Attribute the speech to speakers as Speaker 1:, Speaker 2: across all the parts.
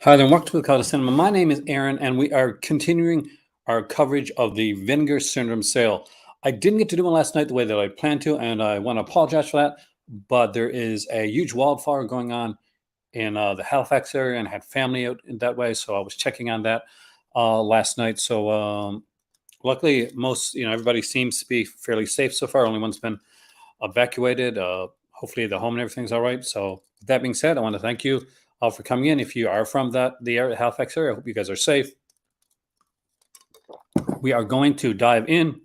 Speaker 1: Hi there, and welcome to the Call to Cinema. My name is Aaron, and we are continuing our coverage of the Vinegar Syndrome sale. I didn't get to do one last night the way that I planned to, and I want to apologize for that. But there is a huge wildfire going on in the Halifax area, and I had family out in that way, so I was checking on that last night. So luckily, everybody seems to be fairly safe so far. Only one's been evacuated. Hopefully, the home and everything's all right. So, with that being said, I want to thank you all for coming in. If you are from the area, Halifax area, I hope you guys are safe. We are going to dive in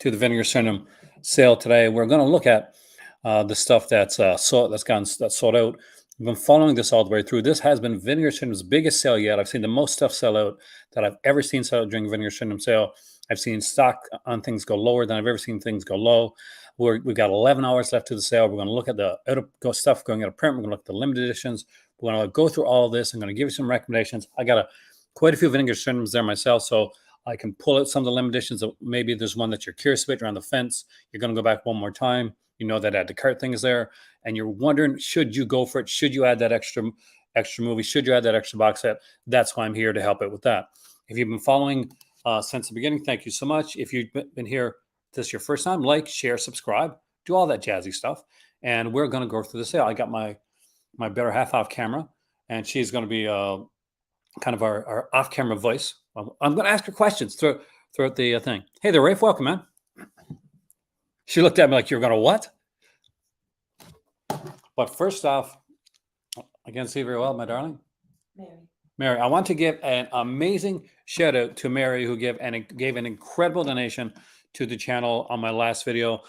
Speaker 1: to the Vinegar Syndrome sale today. We're going to look at the stuff that's sold out. We've been following this all the way through. This has been Vinegar Syndrome's biggest sale yet. I've seen the most stuff sell out that I've ever seen sell out during Vinegar Syndrome sale. I've seen stock on things go lower than I've ever seen things go low. We've got 11 hours left to the sale. We're going to look at the stuff going out of print. We're going to look at the limited editions. We're going to go through all of this. I'm going to give you some recommendations. I got quite a few Vinegar Syndromes there myself, so I can pull out some of the limited editions. Maybe there's one that you're curious about, you're on the fence. You're going to go back one more time. You know that add to cart thing is there, and you're wondering, should you go for it? Should you add that extra movie? Should you add that extra box set? That's why I'm here to help out with that. If you've been following since the beginning, thank you so much. If you've been here, this is your first time, like, share, subscribe, do all that jazzy stuff. And we're going to go through the sale. I got my better half off camera, and she's going to be kind of our off-camera voice. I'm going to ask her questions throughout the thing. Hey there, Rafe. Welcome, man. She looked at me like, you're going to what? But first off, I can't see very well, my darling. Mary, I want to give an amazing shout out to Mary, who gave an incredible donation to the channel on my last video.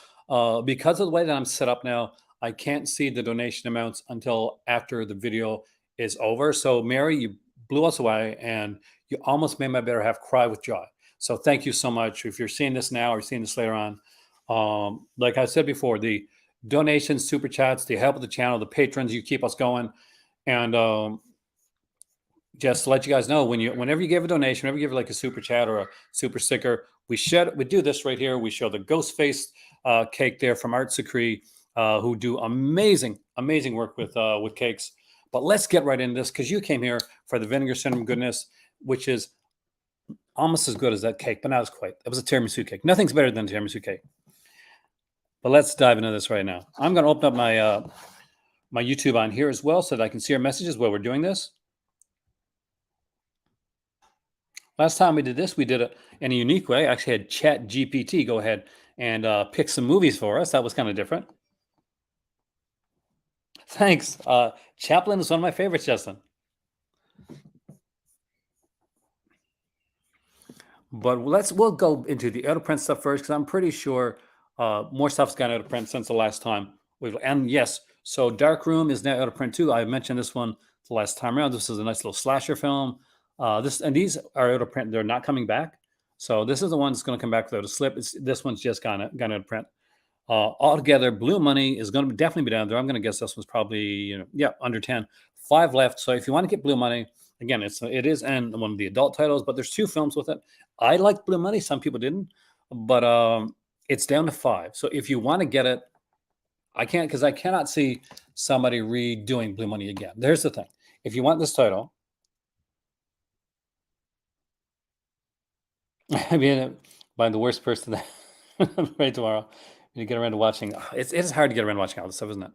Speaker 1: Because of the way that I'm set up now, I can't see the donation amounts until after the video is over. So Mary, you blew us away, and you almost made my better half cry with joy. So thank you so much. If you're seeing this now or seeing this later on, like I said before, the donations, super chats, the help of the channel, the patrons, you keep us going. And just to let you guys know, whenever you give a donation, whenever you give like a super chat or a super sticker, we do this right here. We show the ghost face cake there from Art Secree, who do amazing work with cakes. But let's get right into this, because you came here for the Vinegar Syndrome goodness, which is almost as good as that cake, but not as quite. It was a tiramisu cake. Nothing's better than a tiramisu cake. But let's dive into this right now. I'm going to open up my YouTube on here as well, so that I can see our messages while we're doing this. Last time we did this, we did it in a unique way. I actually had Chat GPT go ahead and pick some movies for us. That was kind of different. Thanks. Chaplin is one of my favorites, Justin. But we'll go into the out of print stuff first, because I'm pretty sure more stuff's gone out of print since the last time. And yes, so Dark Room is now out of print too. I mentioned this one the last time around. This is a nice little slasher film. These are out of print. They're not coming back. So this is the one that's going to come back without a slip. This one's just gone out of print. Altogether, Blue Money is going to definitely be down there. I'm going to guess this one's probably under 10. 5 left. So if you want to get Blue Money, again, it is and one of the adult titles, but there's 2 films with it. I like Blue Money. Some people didn't, but it's down to 5. So if you want to get it, I can't, because I cannot see somebody redoing Blue Money again. There's the thing. If you want this title, I mean, by the worst person right tomorrow, you get around to watching. It is hard to get around to watching all this stuff, isn't it?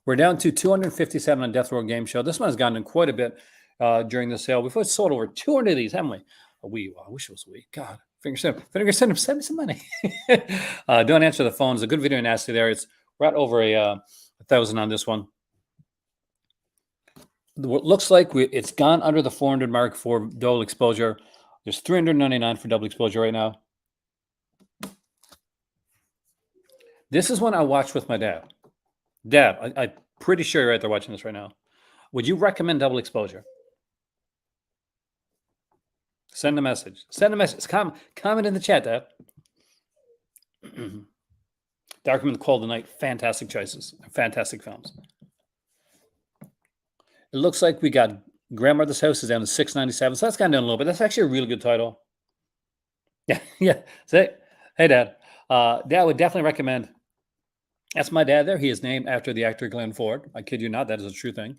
Speaker 1: We're down to 257 on Death Row Game Show. This one has gone in quite a bit during the sale. We've sold over 200 of these, haven't we? I wish it was we. God, Vinegar Syndrome, send me some money. Don't answer the phone. It's a good video nasty there. We're at over 1,000 on this one. What looks like it's gone under the 400 mark for double exposure. There's 399 for double exposure right now. This is one I watched with my dad. Dad, I'm pretty sure you're right there watching this right now. Would you recommend double exposure? Send a message. Comment in the chat, Dad. Darkman, The Cold of Night. Fantastic choices. Fantastic films. It looks like we got Grandmother's House is down to $6.97. So that's gone down a little bit. That's actually a really good title. Yeah. Say, hey, Dad. Dad would definitely recommend. That's my dad there. He is named after the actor Glenn Ford. I kid you not. That is a true thing.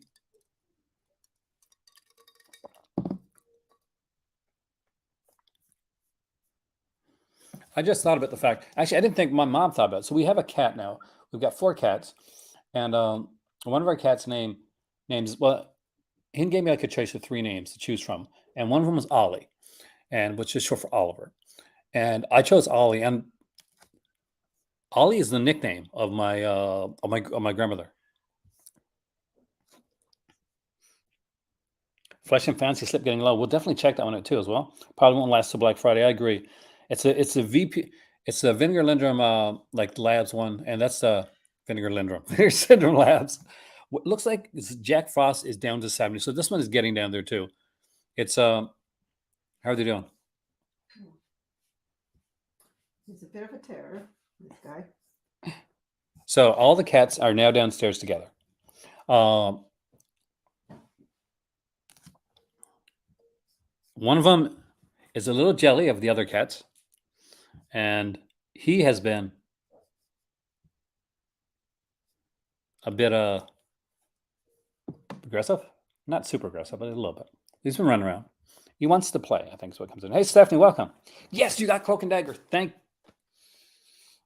Speaker 1: I just thought about the fact. Actually, I didn't think my mom thought about it. So we have a cat now. We've got 4 cats, and one of our cats' names. Well, he gave me like a choice of 3 names to choose from, and one of them was Ollie, and which is short for Oliver. And I chose Ollie, and Ollie is the nickname of my grandmother. Flesh and Fancy Slip getting low. We'll definitely check that one out too as well. Probably won't last till Black Friday. I agree. It's a VP. It's a Vinegar Lindrum like Labs one, and that's Vinegar Lindrum. Vinegar Syndrome Labs. What looks like Jack Frost is down to 70. So this one is getting down there too. It's how are they doing?
Speaker 2: He's a bit of a terror, this guy.
Speaker 1: So all the cats are now downstairs together. One of them is a little jelly of the other cats, and he has been a bit aggressive, not super aggressive, but a little bit. He's been running around. He wants to play, I think is what comes in. Hey, Stephanie, welcome. Yes, you got Cloak and Dagger.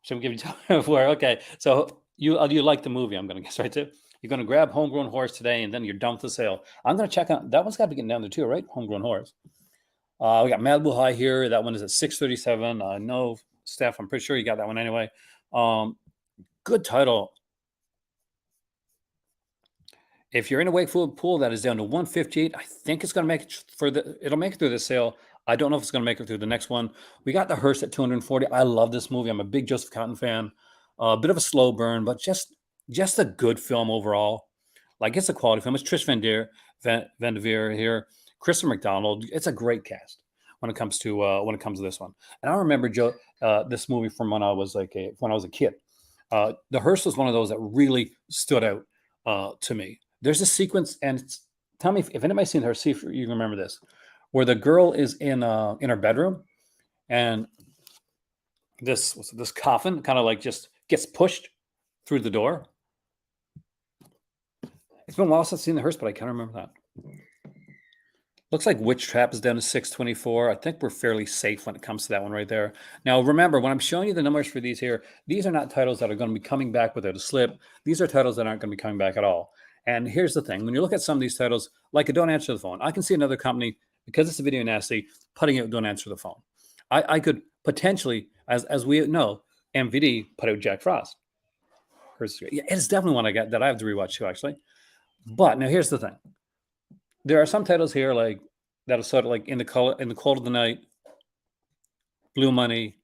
Speaker 1: Should we give you time for? Okay, so you like the movie? I'm going to guess right too. You're going to grab Homegrown Horse today, and then you're done with the sale. I'm going to check out that one's got to be getting down there too, right? Homegrown Horse. We got Malibu High here. That one is at 637. No, Steph, I'm pretty sure you got that one anyway. Good title. If you're in a Wakefield pool, that is down to 158. I think it's going to make it it'll make it through the sale. I don't know if it's going to make it through the next one. We got the Hearst at 240. I love this movie. I'm a big Joseph Cotton fan. A bit of a slow burn, but just a good film overall. Like it's a quality film. It's Trish Van Devere here, Kristen McDonald. It's a great cast when it comes to this one. And I remember this movie from when I was a kid. The Hearst was one of those that really stood out to me. There's a sequence, and tell me if anybody's seen her, see if you remember this, where the girl is in her bedroom, and this coffin kind of like just gets pushed through the door. It's been a while since I've seen the Hearst, but I can't remember that. Looks like Witch Trap is down to 624. I think we're fairly safe when it comes to that one right there. Now, remember, when I'm showing you the numbers for these here, these are not titles that are going to be coming back without a slip. These are titles that aren't going to be coming back at all. And here's the thing. When you look at some of these titles, like a Don't Answer the Phone, I can see another company, because it's a video nasty, putting out Don't Answer the Phone. I could potentially, as we know, MVD put out Jack Frost. It's definitely one that I have to rewatch too, actually. But now here's the thing. There are some titles here like that are sort of like in the cold of the night, Blue Money,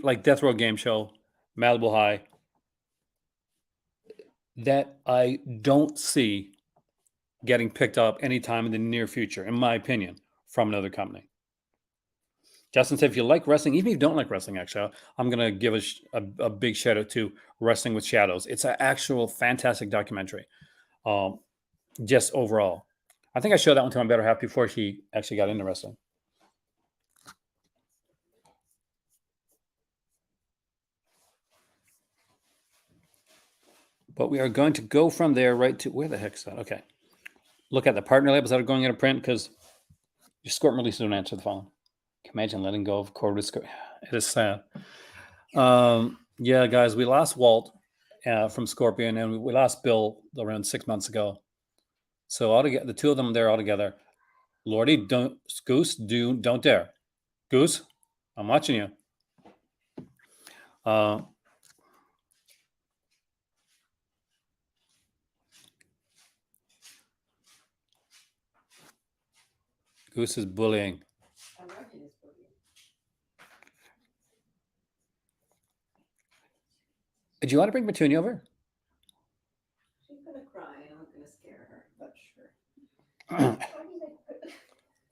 Speaker 1: like Death Row Game Show, Malibu High, that I don't see getting picked up anytime in the near future, in my opinion, from another company. Justin said, if you like wrestling, even if you don't like wrestling, actually, I'm going to give a big shout out to Wrestling with Shadows. It's an actual fantastic documentary. Just overall. I think I showed that one to my better half before she actually got into wrestling. But we are going to go from there right to, where the heck is that? Okay. Look at the partner labels that are going into print, because your Scorpion releases don't answer the phone. Can you imagine letting go of Corvus? It is sad. Yeah, guys, we lost Walt from Scorpion, and we lost Bill around 6 months ago. So altogether, the two of them there all together. Lordy, don't dare. Goose, I'm watching you. Goose is bullying. Do you want to bring Petunia over?
Speaker 2: She's gonna cry, and I'm gonna scare her. But sure.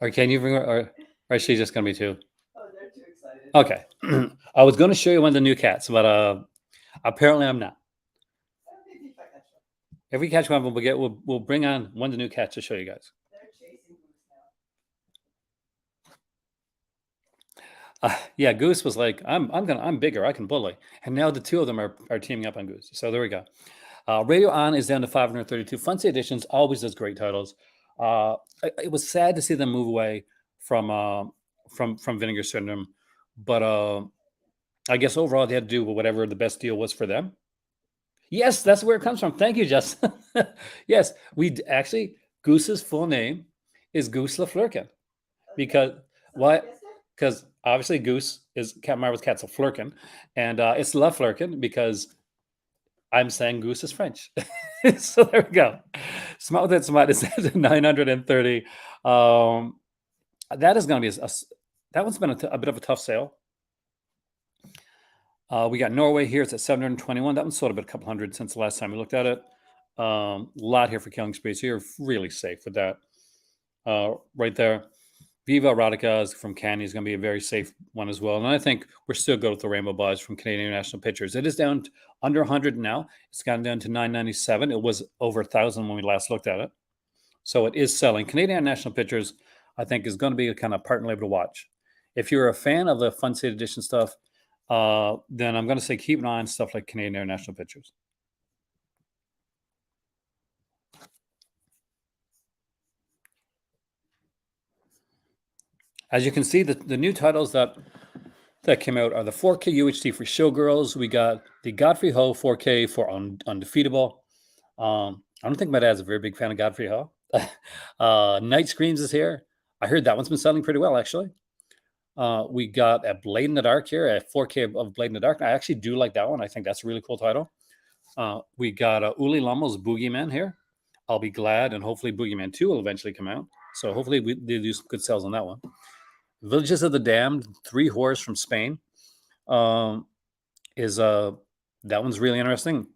Speaker 1: Or can you bring her, or is she just gonna be too?
Speaker 2: Oh, they're too excited.
Speaker 1: Okay. I was going to show you one of the new cats, but apparently I'm not. If we catch one, we'll bring on one of the new cats to show you guys.
Speaker 2: They're chasing Goose now.
Speaker 1: Yeah, Goose was like, I'm bigger, I can bully, and now the two of them are teaming up on Goose. So there we go. Radio On is down to 532. Fancy Editions always does great titles. It was sad to see them move away from Vinegar Syndrome. but I guess overall they had to do whatever the best deal was for them. Yes, that's where it comes from. Thank you, Justin. Yes, actually Goose's full name is Goose LaFlurkin because
Speaker 2: So
Speaker 1: why?
Speaker 2: I guess it.
Speaker 1: Because obviously Goose is Cat Marvel's Cat's a Flurkin, and it's LaFlurkin because I'm saying Goose is French. So there we go. Smart with it, smart is at 930. Um, that is going to be that one's been a bit of a tough sale. We got Norway here. It's at 721. That one's sold about a couple hundred since the last time we looked at it. A lot here for Killing Spree. So you're really safe with that. Right there. Viva Erotica is from Canny is going to be a very safe one as well. And I think we're still good with the Rainbow Buzz from Canadian International Pictures. It is down under 100 now. It's gotten down to 997. It was over 1,000 when we last looked at it. So it is selling. Canadian International Pictures, I think, is going to be a kind of part and label to watch. If you're a fan of the Fun City Edition stuff, then I'm going to say keep an eye on stuff like Canadian International Pictures. As you can see, the new titles that came out are the 4K UHD for Showgirls. We got the Godfrey Ho 4K for Undefeatable. I don't think my dad's a very big fan of Godfrey Ho. Night Screams is here. I heard that one's been selling pretty well, actually. We got a Blade in the Dark here, a 4K of Blade in the Dark. I actually do like that one. I think that's a really cool title. We got Uli Lamo's Boogeyman here. I'll be glad, and hopefully Boogeyman 2 will eventually come out. So hopefully they do some good sales on that one. Villages of the Damned, 3 Horrors from Spain. Is that one's really interesting.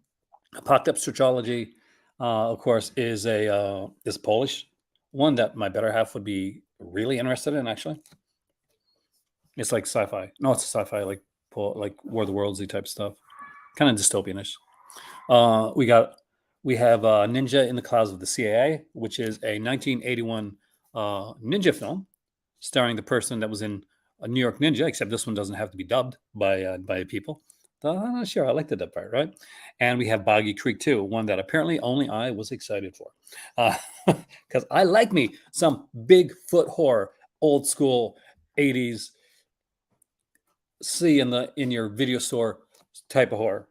Speaker 1: Apocalypse Trilogy, of course, is Polish one that my better half would be really interested in. Actually, it's like sci-fi. No, it's sci-fi, like War of the Worldsy type stuff, kind of dystopianish. We have Ninja in the Clouds of the CIA, which is a 1981 ninja film starring the person that was in a New York Ninja, except this one doesn't have to be dubbed by people. Sure, I like the dub part, right? And we have Boggy Creek 2, one that apparently only I was excited for. Because I like me some Bigfoot horror, old school 80s, see in your video store type of horror.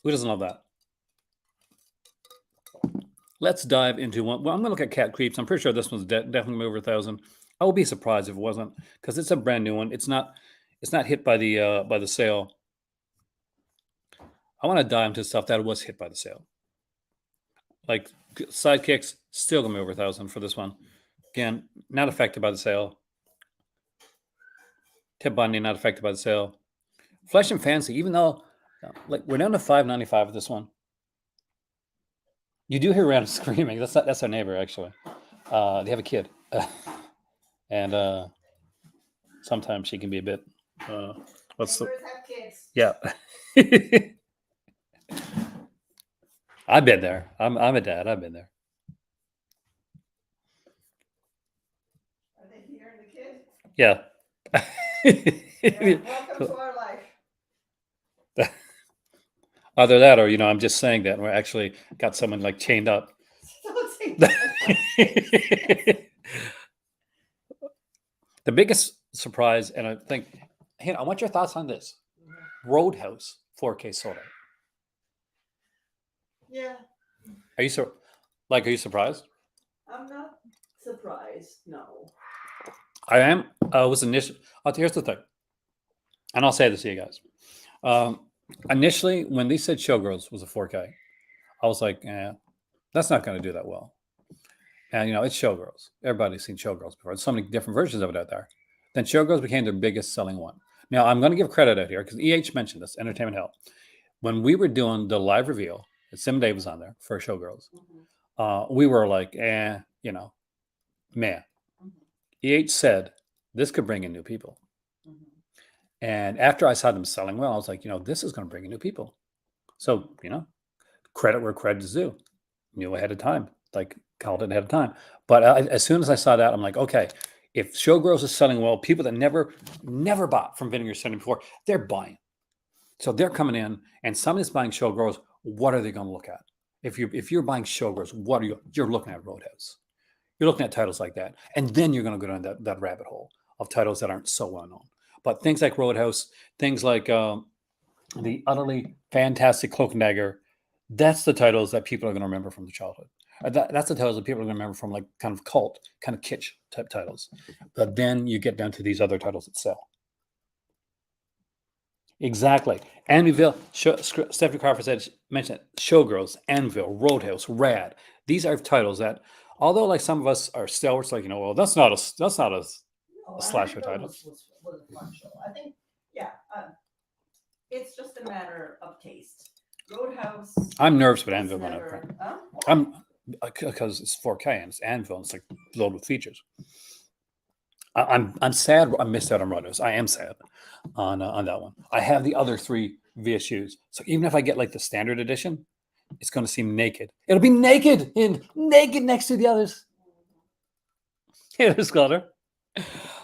Speaker 1: Who doesn't love that? Let's dive into one. Well, I'm going to look at Cat Creeps. I'm pretty sure this one's definitely over 1,000. I will be surprised if it wasn't, because it's a brand new one. It's not hit by the sale. I want to dive into stuff that was hit by the sale. Like Sidekicks, still going to be over 1,000 for this one. Again, not affected by the sale. Ted Bundy, not affected by the sale. Flesh and Fancy, even though like we're down to $5.95 with this one. You do hear random screaming. That's our neighbor, actually. They have a kid. And sometimes she can be a bit what's
Speaker 2: Neighbors have kids.
Speaker 1: yeah. I've been there. I'm a dad. I've been there.
Speaker 2: Are they hearing the kid?
Speaker 1: Yeah.
Speaker 2: Yeah, welcome to our life.
Speaker 1: Either that or I'm just saying that we're actually got someone like chained up.
Speaker 2: Don't say that.
Speaker 1: The biggest surprise, and I think, I want your thoughts on this. Roadhouse 4K sold out.
Speaker 2: Yeah,
Speaker 1: Are you surprised?
Speaker 2: I'm not surprised. No.
Speaker 1: I am. Was initially. Here's the thing, and I'll say this to you guys. Initially, when they said Showgirls was a 4K, I was like, that's not going to do that well. And it's Showgirls. Everybody's seen Showgirls before. There's so many different versions of it out there. Then Showgirls became their biggest selling one. Now I'm going to give credit out here because EH mentioned this, Entertainment Hell. When we were doing the live reveal, Sim Dave was on there for Showgirls. We were like, man. EH said this could bring in new people. And after I saw them selling well, I was like, this is going to bring in new people. So, credit where credit is due. Knew ahead of time, like called it ahead of time. But as soon as I saw that, I'm like, okay, if Showgirls is selling well, people that never bought from Vinegar Syndrome before, they're buying. So they're coming in, and somebody's buying Showgirls. What are they going to look at? If you're buying Showgirls, you're looking at Roadhouse. You're looking at titles like that, and then you're going to go down that rabbit hole of titles that aren't so well known. But things like Roadhouse, things like the utterly fantastic Cloak and Dagger, that's the titles that people are going to remember from the childhood. That's the titles that people are going to remember from like kind of cult, kind of kitsch type titles. But then you get down to these other titles that sell. Exactly. Amityville, Stephanie Crawford mentioned it, Showgirls, Anvil, Roadhouse, Rad. These are titles that, although like some of us are stalwarts, like well, that's not a
Speaker 2: No,
Speaker 1: slasher
Speaker 2: Amityville
Speaker 1: title.
Speaker 2: was a fun show. I think, yeah, it's just a matter of taste. Roadhouse.
Speaker 1: I'm nervous with
Speaker 2: was
Speaker 1: Anvil when
Speaker 2: never, huh?
Speaker 1: I'm because it's 4K and it's Anvil and it's like loaded with features. I'm sad I missed out on Roadhouse. I am sad on that one. I have the other 3 VSUs, so even if I get like the standard edition, it's going to seem naked. It'll be naked next to the others. Here's Clutter.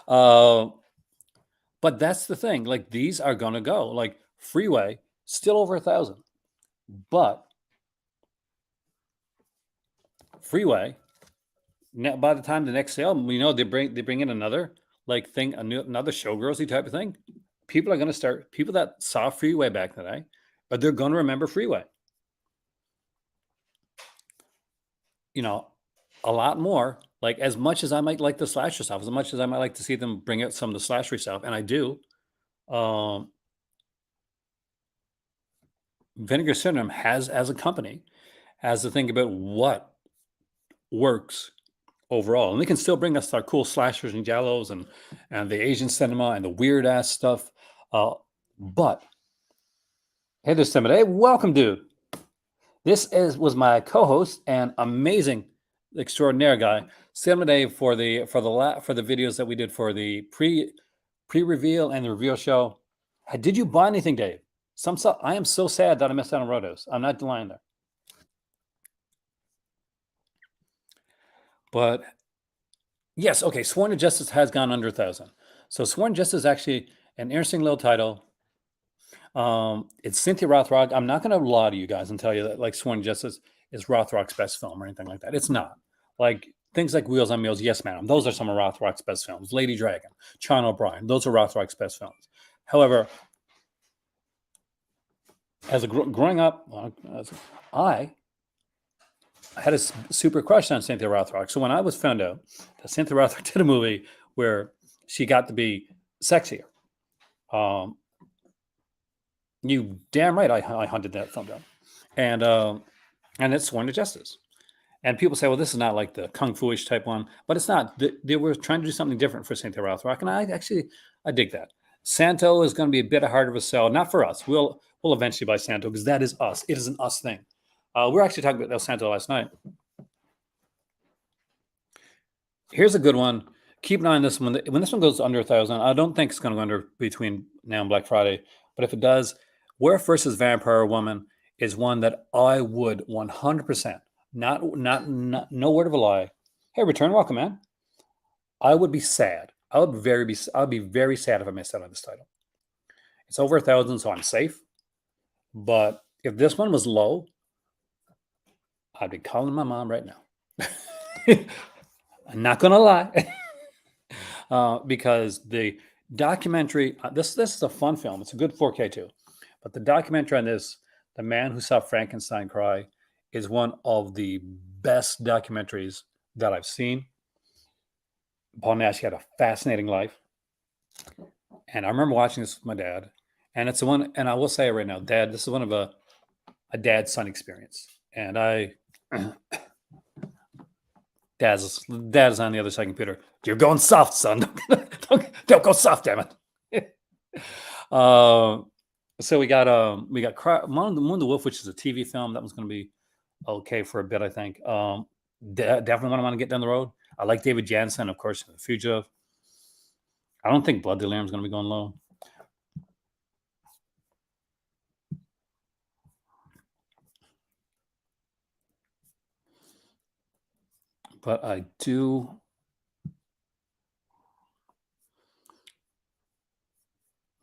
Speaker 1: But that's the thing. Like these are going to go. Like Freeway, still over 1,000, but Freeway. Now, by the time the next sale, they bring in another like thing, another showgirlsy type of thing. People are going to start. People that saw Freeway back in the day, but they're going to remember Freeway. A lot more. Like as much as I might like the slasher stuff, as much as I might like to see them bring out some of the slasher stuff, and I do. Vinegar Syndrome has, as a company, has to think about what works overall, and they can still bring us our cool slashers and giallos and the Asian cinema and the weird ass stuff. But hey, there's Tim. Hey, welcome, dude. This was my co-host and amazing, extraordinary guy, Sam Dave, for the videos that we did for the pre-reveal and the reveal show. Did you buy anything, Dave? Some stuff. I am so sad that I missed out on Roadhouse. I'm not lying there. But yes, okay. Sworn to Justice has gone under 1,000. So Sworn to Justice is actually an interesting little title. It's Cynthia Rothrock. I'm not going to lie to you guys and tell you that like Sworn to Justice is Rothrock's best film or anything like that. It's not. Like things like Wheels on Meals, Yes Madam, those are some of Rothrock's best films. Lady Dragon, Sean O'Brien, those are Rothrock's best films. However, as growing up, I had a super crush on Cynthia Rothrock. So when I was found out that Cynthia Rothrock did a movie where she got to be sexier, you damn right I hunted that film down, and it's Sworn to Justice. And people say, well, this is not like the kung fu-ish type one, but it's not. They were trying to do something different for Cynthia Rothrock, and I dig that. Santo is going to be a bit harder of a sell, not for us. We'll eventually buy Santo because that is us. It is an us thing. We were actually talking about El Santo last night. Here's a good one. Keep an eye on this one. When this one goes under 1,000, I don't think it's going to go under between now and Black Friday. But if it does, Werewolf versus Vampire Woman is one that I would 100%, not no word of a lie. Hey, return, welcome, man. I would be sad. I would be very sad if I missed out on this title. It's over 1,000, so I'm safe. But if this one was low, I'd be calling my mom right now. I'm not gonna lie, because the documentary. This is a fun film. It's a good 4K too, but the documentary on this, "The Man Who Saw Frankenstein Cry," is one of the best documentaries that I've seen. Paul Nash had a fascinating life, and I remember watching this with my dad. And it's the one. And I will say it right now, Dad. This is one of a dad-son experience, and Dad's on the other side of the computer. You're going soft, son. Don't go soft, damn it. So we got Moon the Wolf, which is a TV film that was going to be okay for a bit, I think. Definitely want to get down the road. I like David Jansen, of course, The Fugitive. I don't think Blood Delirium is going to be going low. But I do.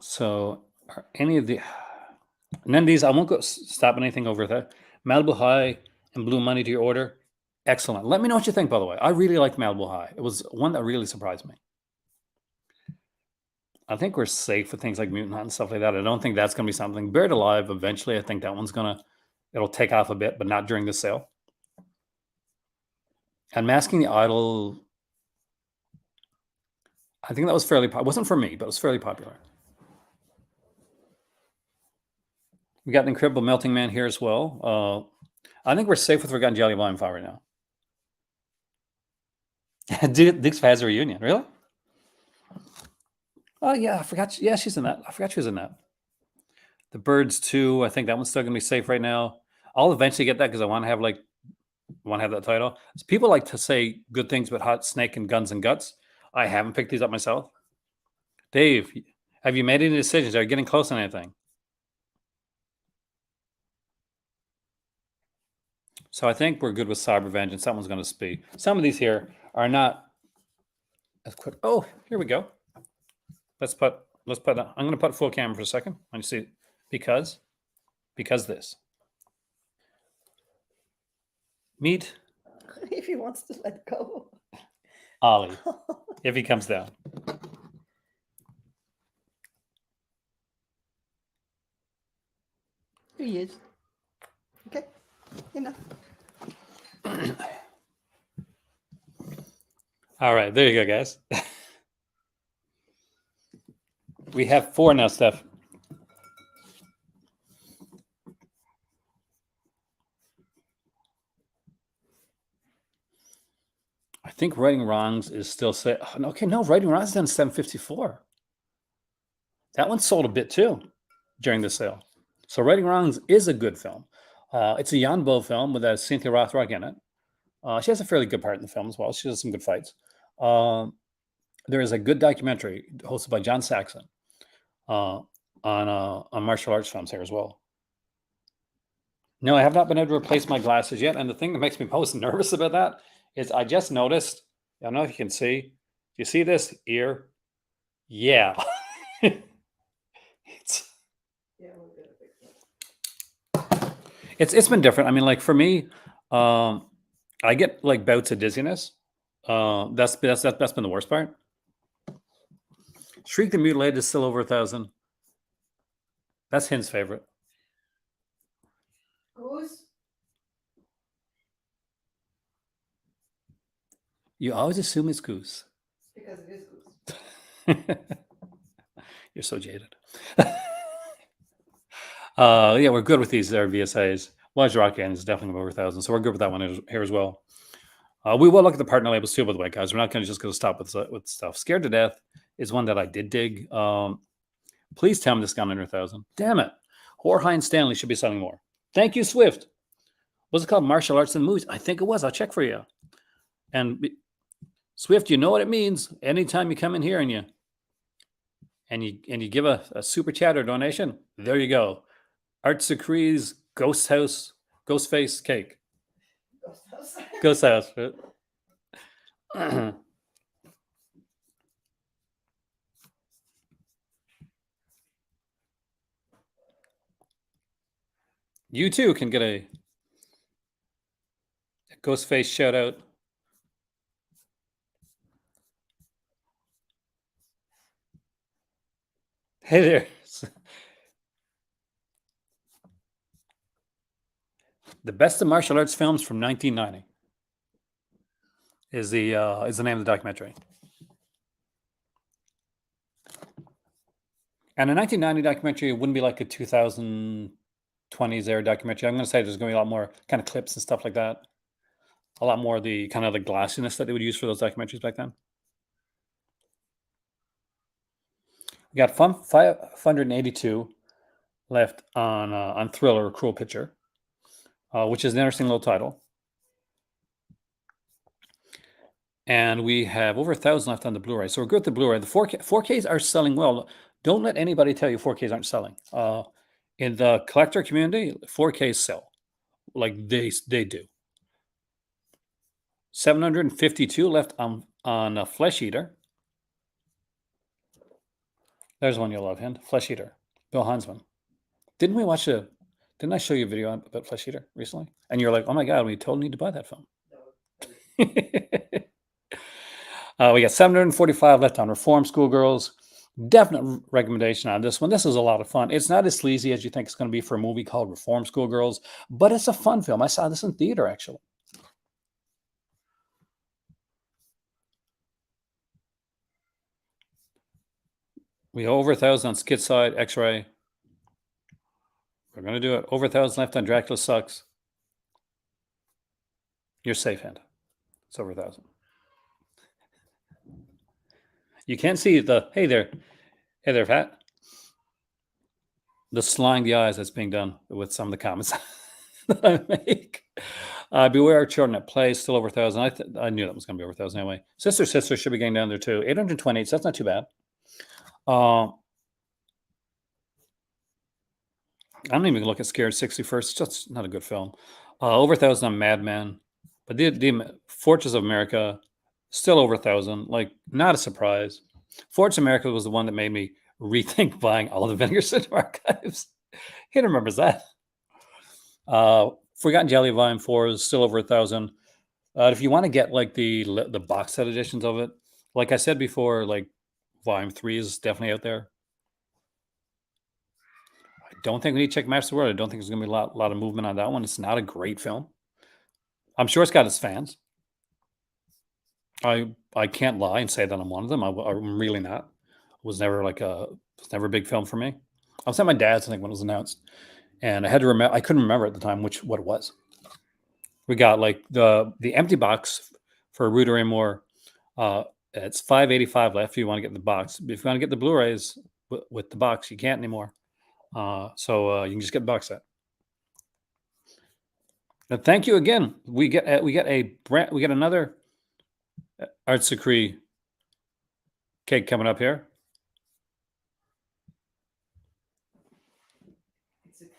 Speaker 1: So are any of the, and then these, I won't go stop anything over that. Malibu High and Blue Money to your order. Excellent. Let me know what you think, by the way. I really liked Malibu High. It was one that really surprised me. I think we're safe with things like Mutant Hunt and stuff like that. I don't think that's going to be something. Buried Alive, eventually, I think that one's it'll take off a bit, but not during the sale. And Masking the Idol, I think that was fairly popular. It wasn't for me, but it was fairly popular. We got the Incredible Melting Man here as well. I think we're safe with Forgotten Jelly Volume 5 right now. Dix has a reunion, really? Oh yeah, I forgot. Yeah, she's in that. I forgot she was in that. The Birds 2, I think that one's still gonna be safe right now. I'll eventually get that because I want to have that title. So people like to say good things about Hot Snake and Guns and Guts. I haven't picked these up myself. Dave, have you made any decisions? Are you getting close on anything? So I think we're good with Cyber Vengeance. That one's going to speak. Some of these here are not as quick. Oh, here we go. Let's put. I'm going to put full camera for a second. I you see because this. Meet
Speaker 2: If he wants to let go.
Speaker 1: Ollie if he comes down.
Speaker 2: Here he is. Okay, enough.
Speaker 1: All right, there you go, guys. We have 4 now, Steph. I think Righting Wrongs is still okay. No, Righting Wrongs is on 754. That one sold a bit too during the sale. So Righting Wrongs is a good film. It's a Jan Bo film with Cynthia Rothrock in it. She has a fairly good part in the film as well. She does some good fights. There is a good documentary hosted by John Saxon on martial arts films here as well. No, I have not been able to replace my glasses yet. And the thing that makes me most nervous about that is I just noticed, I don't know if you can see, do you see this ear? Yeah. It's been different. I mean, like for me, I get like bouts of dizziness. That's been the worst part. Shriek the Mutilated is still over 1,000. That's Hin's favorite.
Speaker 2: Goose?
Speaker 1: You always assume it's Goose.
Speaker 2: Because it is Goose.
Speaker 1: You're so jaded. Yeah, we're good with these VSAs. Wise Rock End is definitely over 1,000, so we're good with that one here as well. We will look at the partner labels too, by the way, guys. We're not going to stop with stuff. Scared to Death is one that I did dig. Please tell me this gone under 1,000. Damn it. Horheim Stanley should be selling more. Thank you, Swift. What's it called? Martial Arts and Movies. I think it was. I'll check for you. And Swift, you know what it means. Anytime you come in here and you give a super chat or donation, there you go. Art Secre's Ghostface Cake. Ghost House. You too can get a Ghostface shout out. Hey there. The Best of Martial Arts Films from 1990 is the name of the documentary. And a 1990 documentary wouldn't be like a 2020s era documentary. I'm going to say there's going to be a lot more kind of clips and stuff like that. A lot more of the kind of the glassiness that they would use for those documentaries back then. We got 582 left on Thriller, A Cruel Picture, which is an interesting little title. And we have over 1,000 left on the Blu-ray. So we're good with the Blu-ray. The 4Ks are selling well. Don't let anybody tell you 4Ks aren't selling. In the collector community, 4Ks sell. Like they do. 752 left on Flesh Eater. There's one you'll love, Hind. Flesh Eater. Bill Hansman. Didn't I show you a video about Flesh Eater recently? And you're like, oh my God, we totally need to buy that film. We got 745 left on Reform Schoolgirls, Definite recommendation on this one. This is a lot of fun. It's not as sleazy as you think it's going to be for a movie called Reform School Girls, but it's a fun film. I saw this in theater, actually. We have over 1,000 on Skid Side, X-Ray. We're going to do it. Over 1,000 left on Dracula Sucks. You're safe, hand. It's over 1,000. You can't see the, hey there, Pat. The slowing the eyes that's being done with some of the comments that I make. Beware Children at Play, still over 1,000. I knew that was going to be over 1,000 anyway. Sister should be getting down there too. 828, so that's not too bad. I don't even look at Scared 61st. It's just not a good film. Over 1,000 on Mad Men. But the Fortress of America, still over 1,000. Like, not a surprise. Fortress of America was the one that made me rethink buying all the Vinegar Syndrome archives. Who remembers that? Forgotten Jelly Volume 4 is still over 1,000. If you want to get like the box set editions of it, like I said before, like Volume 3 is definitely out there. I don't think we need to check Master World. I don't think there's going to be a lot of movement on that one. It's not a great film. I'm sure it's got its fans. I can't lie and say that I'm one of them. I'm really not. It was never a big film for me. I was at my dad's, I think, when it was announced, and I had to remember. I couldn't remember at the time what it was. We got like the empty box for Ruder Amore. It's $5.85 left if you want to get the box. But if you want to get the Blu-rays with the box, you can't anymore. So you can just get the box set. And thank you again. We get another Art Secret cake coming up here.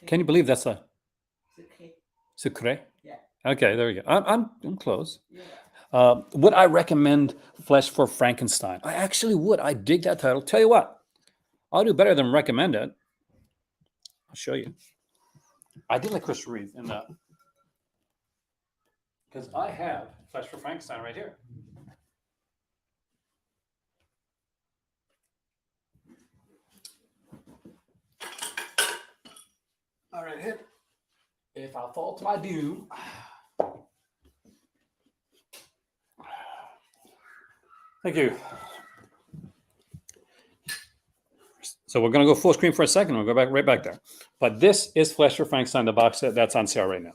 Speaker 1: Can you believe that's a Secret?
Speaker 2: Yeah.
Speaker 1: Okay, there we go. I'm close. Yeah. Would I recommend Flesh for Frankenstein? I actually would. I dig that title. Tell you what, I'll do better than recommend it. I'll show you. I did like Christopher Reeve in that. Because I have Flesh for Frankenstein right here. All right, hit. If I fall to my doom. Thank you. So we're going to go full screen for a second. We'll go right back there. But this is Flesh for Frankenstein, the box set that's on sale right now.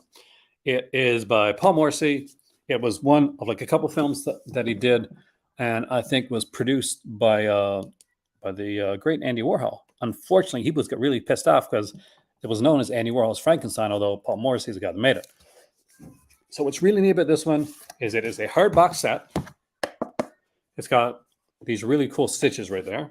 Speaker 1: It is by Paul Morrissey. It was one of like a couple films that he did, and I think was produced by the great Andy Warhol. Unfortunately, he got really pissed off because it was known as Andy Warhol's Frankenstein, although Paul Morrissey is the guy that made it. So what's really neat about this one is it is a hard box set. It's got these really cool stitches right there.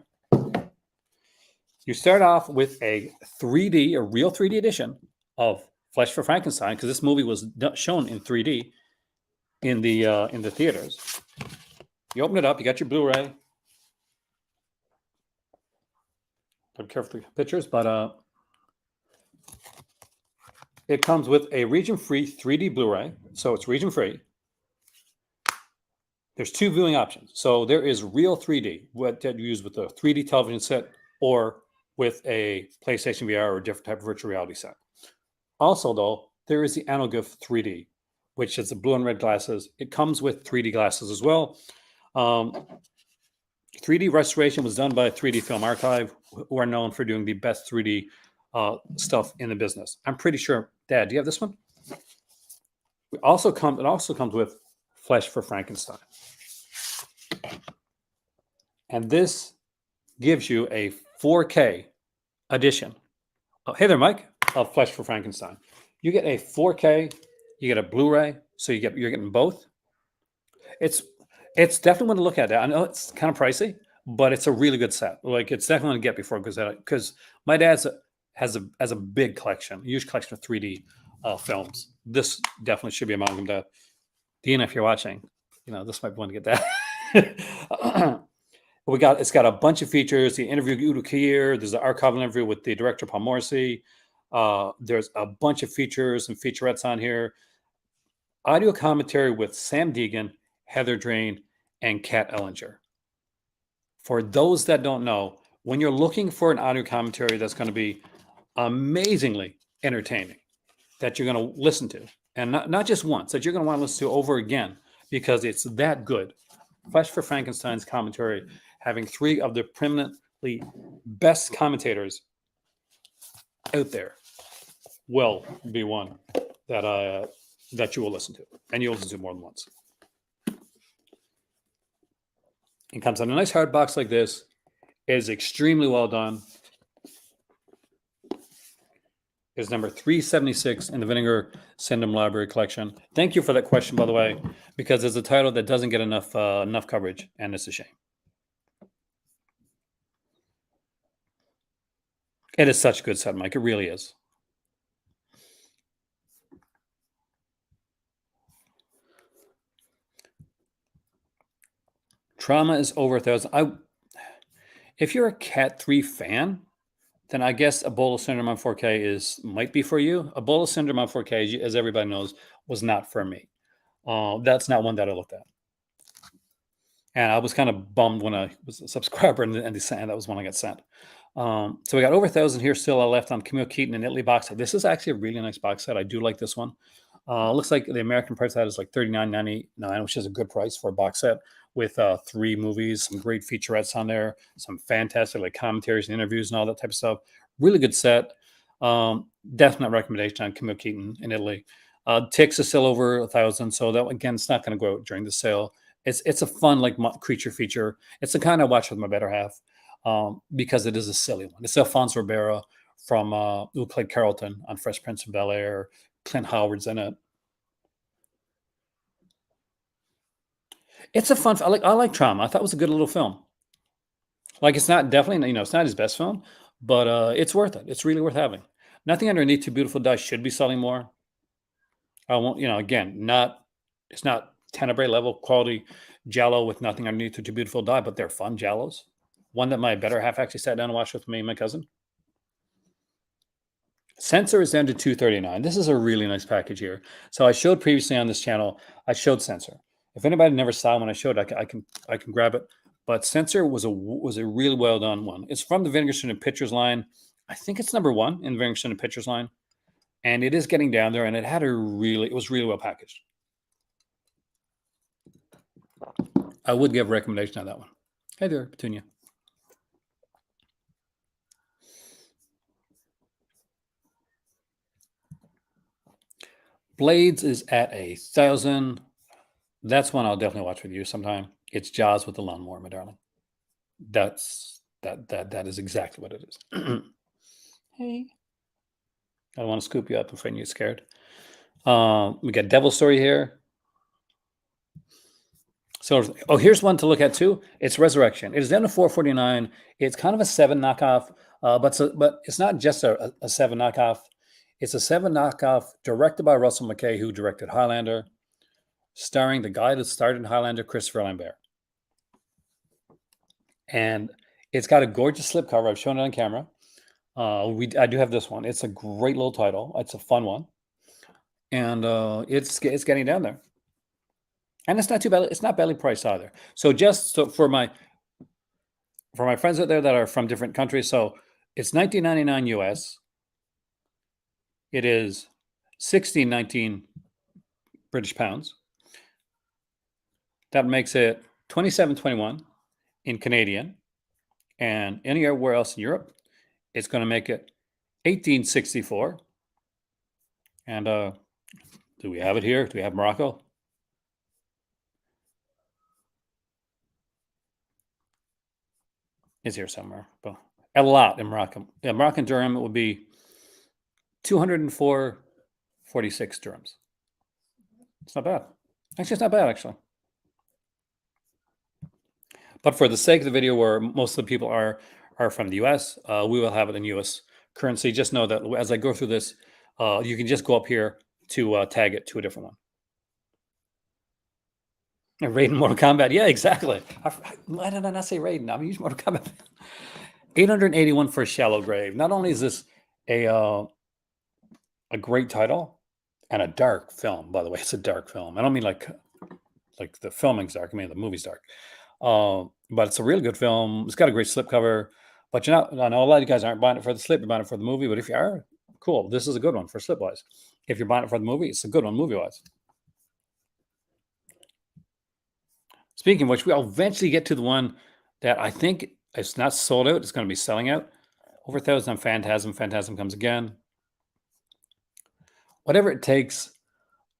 Speaker 1: You start off with a real 3D edition of Flesh for Frankenstein, because this movie was shown in 3D in the theaters. You open it up, you got your Blu-ray. Be careful with the pictures, but it comes with a region-free 3D Blu-ray, so it's region-free. There's two viewing options. So there is real 3D, what you use with a 3D television set or with a PlayStation VR or a different type of virtual reality set. Also, though, there is the Analogif 3D, which is the blue and red glasses. It comes with 3D glasses as well. 3D restoration was done by 3D Film Archive, who are known for doing the best 3D stuff in the business. I'm pretty sure. Dad, do you have this one? It also comes with Flesh for Frankenstein. And this gives you a 4K edition. Oh, hey there, Mike, of Flesh for Frankenstein. You get a 4K, you get a Blu-ray, so you're getting both. It's definitely one to look at. I know it's kind of pricey, but it's a really good set. Like, it's definitely one to get before it goes out, because my dad has a big collection, a huge collection of 3D films. This definitely should be among them. Dean, if you're watching, this might be one to get that. It's got a bunch of features. The interview with Udo Kier. There's an archival interview with the director Paul Morrissey. There's a bunch of features and featurettes on here. Audio commentary with Sam Deegan, Heather Drain, and Kat Ellinger. For those that don't know, when you're looking for an audio commentary that's going to be amazingly entertaining, that you're going to listen to, and not just once, that you're going to want to listen to over again because it's that good. Flesh for Frankenstein's commentary, having three of the preeminently best commentators out there, will be one that you will listen to, and you'll listen to more than once. It comes in a nice hard box like this. It is extremely well done. Is number 376 in the Vinegar Syndrome Library Collection. Thank you for that question, by the way, because it's a title that doesn't get enough coverage, and it's a shame. It is such a good set, Mike. It really is. Trauma is over 1,000. If you're a Cat 3 fan, then I guess a Bowl of Syndrome on 4K might be for you. A Bowl of Syndrome on 4K, as everybody knows, was not for me. That's not one that I looked at. And I was kind of bummed when I was a subscriber and that was when I got sent. So we got over 1,000 here still left on Camille Keaton and Italy box set. This is actually a really nice box set. I do like this one. Looks like the American price of that is like $39.99, which is a good price for a box set with 3 movies, some great featurettes on there, some fantastic like commentaries and interviews and all that type of stuff. Really good set. Definite recommendation on Camille Keaton in Italy. Ticks is still over 1,000, so that again, it's not going to go out during the sale. It's a fun like creature feature. It's the kind I watch with my better half because it is a silly one. It's Alfonso Ribeiro from who played Carlton on Fresh Prince of Bel-Air. Clint Howard's in it. It's a fun. I like Trauma. I thought it was a good little film. Like it's not definitely it's not his best film, but it's worth it. It's really worth having. Nothing Underneath Too Beautiful to Die should be selling more. I won't. Again, it's not Tenebrae level quality Giallo with Nothing Underneath Too Beautiful to Die, but they're fun Giallos. One that my better half actually sat down and watched with me and my cousin. Censor is down to $239. This is a really nice package here. So I showed previously on this channel, I showed Censor. If anybody never saw when I showed, I can grab it. But Censor was a really well done one. It's from the Vinegar Syndrome Pictures line. I think it's number 1 in the Vinegar Syndrome Pictures line, and it is getting down there. And it was really well packaged. I would give a recommendation on that one. Hey there, Petunia. Blades is at 1,000. That's one I'll definitely watch with you sometime. It's Jaws with the lawnmower, my darling. That is exactly what it is. Hey. I don't want to scoop you up. I'm afraid you get scared. We got Devil Story here. So, here's one to look at too. It's Resurrection. It is down to $449. It's kind of a 7 knockoff, but it's not just a 7 knockoff. It's a 7 knockoff directed by Russell McKay, who directed Highlander, starring the guy that starred in Highlander, Christopher Lambert. And it's got a gorgeous slipcover. I've shown it on camera. I do have this one. It's a great little title. It's a fun one, and it's getting down there. And it's not too bad. It's not badly priced either. So for my friends out there that are from different countries, so it's $19.99 US. It is 16.19 British pounds. That makes it 27.21 in Canadian, and anywhere else in Europe, it's going to make it 18.64. And do we have it here? Do we have Morocco? It's here somewhere, but a lot in Morocco. Yeah, Moroccan dirham, it would be 204.46 dirhams. It's not bad. Actually, it's not bad, actually. But for the sake of the video, where most of the people are from the US, we will have it in US currency. Just know that as I go through this, you can just go up here to tag it to a different one. Raiden Mortal Kombat. Yeah, exactly. Why did I not say Raiden? I'm using Mortal Kombat. 881 for Shallow Grave. Not only is this a great title and a dark film, by the way, it's a dark film. I don't mean like the filming's dark. I mean the movie's dark. But it's a really good film. It's got a great slipcover. But you're not. I know a lot of you guys aren't buying it for the slip. You're buying it for the movie. But if you are, cool. This is a good one for slip wise. If you're buying it for the movie, it's a good one movie wise. Speaking of which, we'll eventually get to the one that I think it's not sold out. It's going to be selling out. Over 1,000 on Phantasm. Phantasm comes again. Whatever it takes.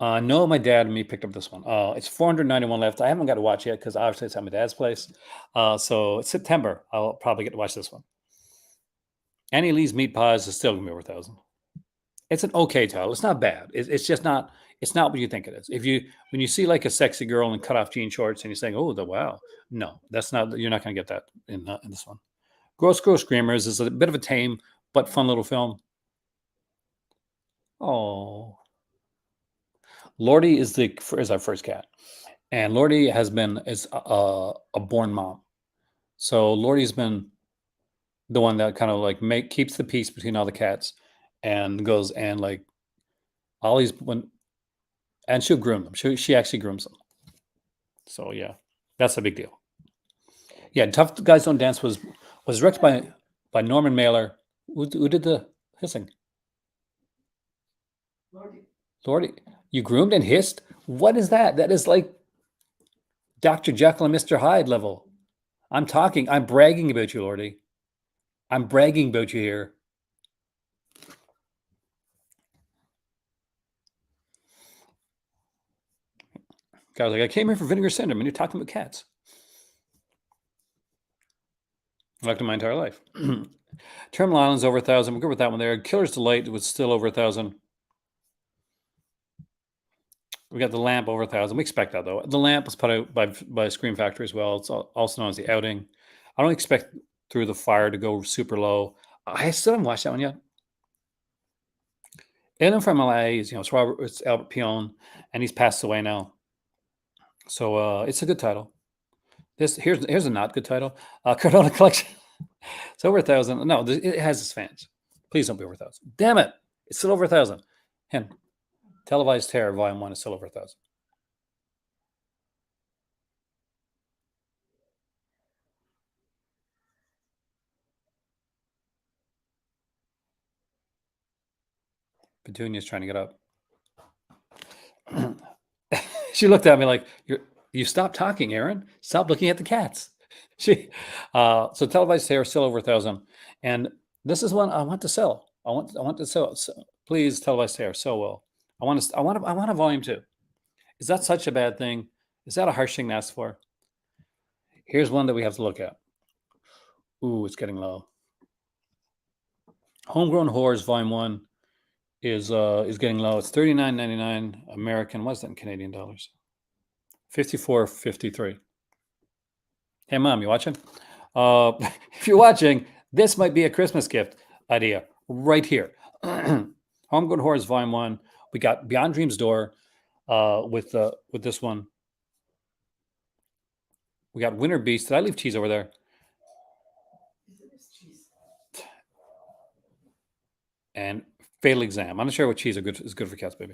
Speaker 1: No, my dad and me picked up this one. It's 491 left. I haven't got to watch it yet because obviously it's at my dad's place. So it's September. I'll probably get to watch this one. Annie Lee's Meat Pies is still going to be over 1,000. It's an okay title. It's not bad. It's just not. It's not what you think it is. When you see like a sexy girl in cut off jean shorts and you're saying, "Oh, wow," no, that's not. You're not going to get that in this one. Gross Screamers is a bit of a tame but fun little film. Oh, Lordy is our first cat, and Lordy is a born mom. So Lordy's been the one that kind of like keeps the peace between all the cats, and goes and like Ollie's and she'll groom them. She actually grooms them. So yeah, that's a big deal. Yeah, Tough Guys Don't Dance was directed by Norman Mailer. Who did the hissing? Lordy, you groomed and hissed? What is that? That is like Dr. Jekyll and Mr. Hyde level. I'm bragging about you, Lordy. I'm bragging about you here. Guys, like, I came here for Vinegar Syndrome, and you're talking about cats. I liked it my entire life. Terminal Island's over 1,000. We're good with that one there. Killer's Delight was still over 1,000. We got The Lamp over 1,000. We expect that, though. The Lamp was put out by Scream Factory as well. It's also known as The Outing. I don't expect Through the Fire to go super low. I still haven't watched that one yet. Alien from LA is, it's Albert Pion, and he's passed away now. So it's a good title. Here's a not good title. Cardona Collection. It's over 1,000. No, it has its fans. Please don't be over 1,000. Damn it! It's still over 1,000. And Televised Terror Volume 1 is still over 1,000. Petunia's trying to get up. She looked at me like, you stop talking, Aaron. Stop looking at the cats. So Televised Terror is still over 1,000. And this is one I want to sell. I want to sell. So please, Televised Terror, so well. I want a volume 2. Is that such a bad thing? Is that a harsh thing to ask for? Here's one that we have to look at. Ooh, it's getting low. Homegrown Horrors Volume 1 is getting low. It's $39.99 American. What's that in Canadian dollars? $54.53. Hey, Mom, you watching? If you're watching, this might be a Christmas gift idea right here. Homegrown Horrors Volume 1. We got Beyond Dream's Door with this one. We got Winter Beast. Did I leave cheese over there? And Fatal Exam. I'm not sure what cheese is good for cats, baby.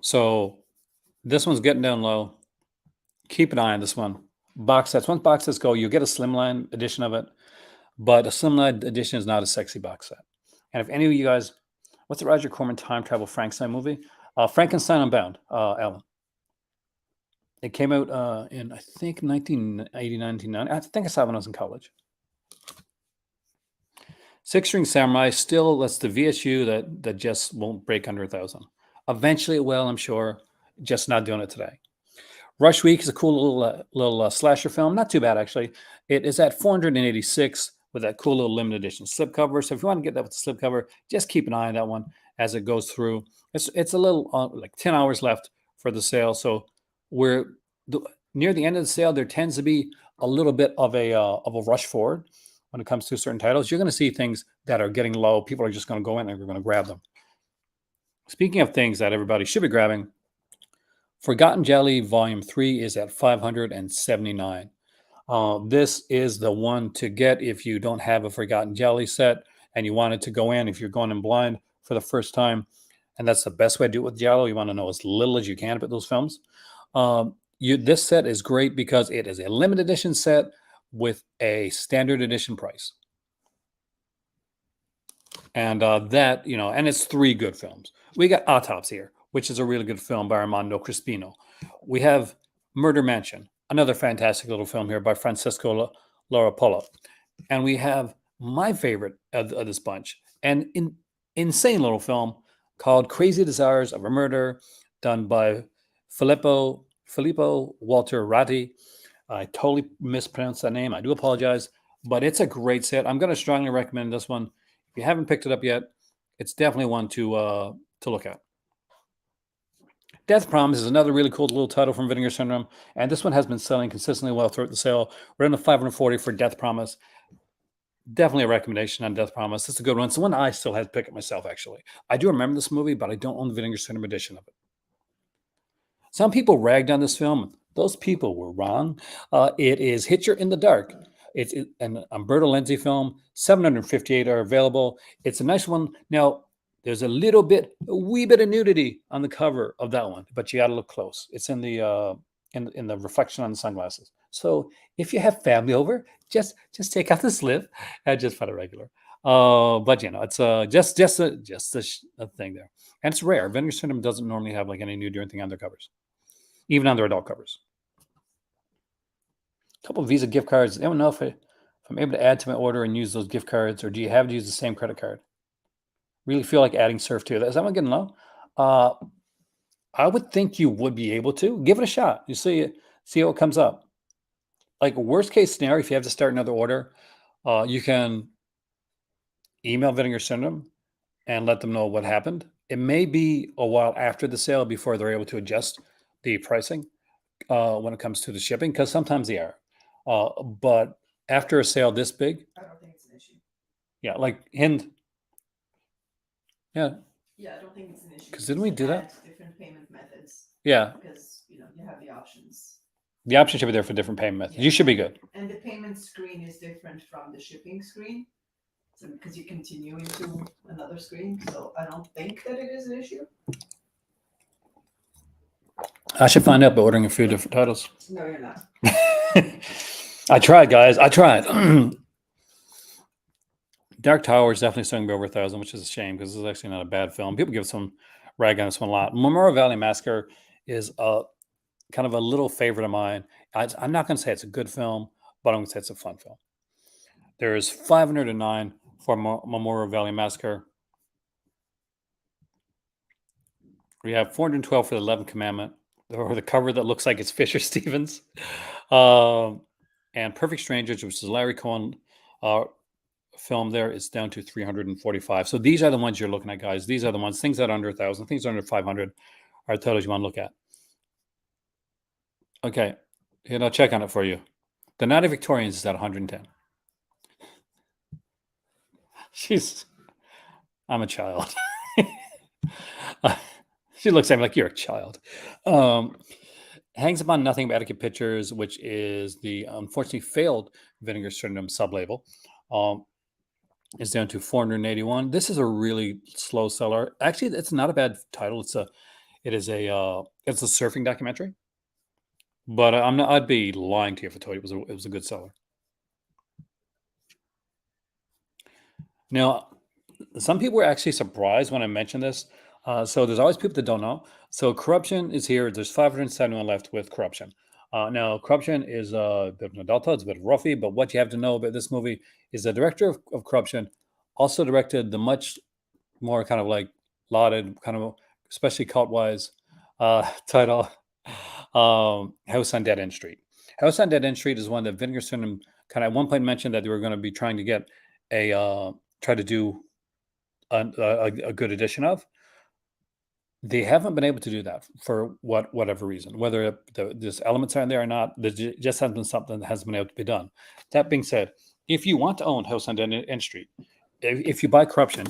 Speaker 1: So this one's getting down low. Keep an eye on this one. Box sets. Once box sets go, you'll get a slimline edition of it. But a slimline edition is not a sexy box set. And if any of you guys, what's the Roger Corman time travel Frankenstein movie? Frankenstein Unbound, Alan. It came out in, I think, 1989, 1990. I think I saw it when I was in college. Six String Samurai still, that's the VSU that just won't break under 1,000. Eventually it will, I'm sure. Just not doing it today. Rush Week is a cool little slasher film. Not too bad, actually. It is at 486 with that cool little limited edition slipcover. So if you want to get that with the slipcover, just keep an eye on that one as it goes through. It's a little like 10 hours left for the sale. So we're near the end of the sale. There tends to be a little bit of a rush forward when it comes to certain titles. You're going to see things that are getting low. People are just going to go in and they're going to grab them. Speaking of things that everybody should be grabbing, Forgotten Jelly Volume 3 is at 579. This is the one to get if you don't have a Forgotten Jelly set and you wanted to go in, if you're going in blind for the first time. And that's the best way to do it with Jello. You want to know as little as you can about those films. this set is great because it is a limited edition set with a standard edition price. And that, and it's 3 good films. We got Autopsy here, which is a really good film by Armando Crispino. We have Murder Mansion, another fantastic little film here by Francisco Laura. And we have my favorite of this bunch, an insane little film called Crazy Desires of a Murder, done by Filippo Walter Ratti. I totally mispronounced that name. I do apologize, but it's a great set. I'm going to strongly recommend this one. If you haven't picked it up yet, it's definitely one to look at. Death Promise is another really cool little title from Vinegar Syndrome, and this one has been selling consistently well throughout the sale. We're in the 540 for Death Promise. Definitely a recommendation on Death Promise. It's a good one. It's the one I still had to pick up myself, actually. I do remember this movie, but I don't own the Vinegar Syndrome edition of it. Some people ragged on this film. Those people were wrong. It is Hitcher in the Dark. It's an Umberto Lenzi film. 758 are available. It's a nice one. Now, there's a wee bit of nudity on the cover of that one, but you got to look close. It's in the in the reflection on the sunglasses. So if you have family over, just take out the slip and just find a regular. But it's just a thing there, and it's rare. Vinegar Syndrome doesn't normally have like any nudity or anything on their covers, even on their adult covers. A couple of Visa gift cards. I don't know if I'm able to add to my order and use those gift cards, or do you have to use the same credit card? Really feel like adding surf to it. Is that one getting low? I would think you would be able to. Give it a shot. You see how it comes up. Like worst case scenario, if you have to start another order, you can email Vinegar Syndrome and let them know what happened. It may be a while after the sale before they're able to adjust the pricing when it comes to the shipping, because sometimes they are. But after a sale this big,
Speaker 2: I don't think it's an issue.
Speaker 1: yeah, like Hind. Yeah.
Speaker 2: Yeah, I don't think it's an issue.
Speaker 1: 'Cause didn't we do that?
Speaker 2: Different payment methods.
Speaker 1: Yeah.
Speaker 2: Because you have the options.
Speaker 1: The option should be there for different payment methods.
Speaker 2: Yeah.
Speaker 1: You should be good.
Speaker 2: And the payment screen is different from the shipping screen. So because you continue into another screen. So I don't think that it is an issue.
Speaker 1: I should find out by ordering a few different titles.
Speaker 2: No, you're not.
Speaker 1: I tried, guys. I tried. Dark Tower is definitely selling over 1,000, which is a shame because this is actually not a bad film. People give some rag on this one a lot. Memorial Valley Massacre is kind of a little favorite of mine. I'm not going to say it's a good film, but I'm going to say it's a fun film. There's 509 for Memorial Valley Massacre. We have 412 for the 11th Commandment, or the cover that looks like it's Fisher Stevens. And Perfect Strangers, which is Larry Cohen film, there is down to 345. So these are the ones you're looking at, guys. These are the ones, things that are under 1,000, things under 500 are titles you want to look at. Okay, here, I'll check on it for you. The Night of Victorians is at 110. I'm a child. She looks at me like you're a child. Hangs Upon Nothing by Etiquette Pictures, which is the unfortunately failed Vinegar Syndrome sublabel, is down to 481. This is a really slow seller. Actually, it's not a bad title. It's a surfing documentary. But I'd be lying to you if I told you it was a good seller. Now, some people were actually surprised when I mentioned this. So there's always people that don't know. So Corruption is here. There's 571 left with Corruption. Now, Corruption is a bit of an adult, it's a bit roughy, but what you have to know about this movie is the director of Corruption also directed the much more kind of like lauded, kind of especially cult-wise title, House on Dead End Street. House on Dead End Street is one that Vinegar Syndrome kind of at one point mentioned that they were going to be trying to get try to do a good edition of. They haven't been able to do that for whatever reason, whether there's elements are in there or not. There just hasn't been something that hasn't been able to be done. That being said, if you want to own House on Dead End Street, if you buy Corruption,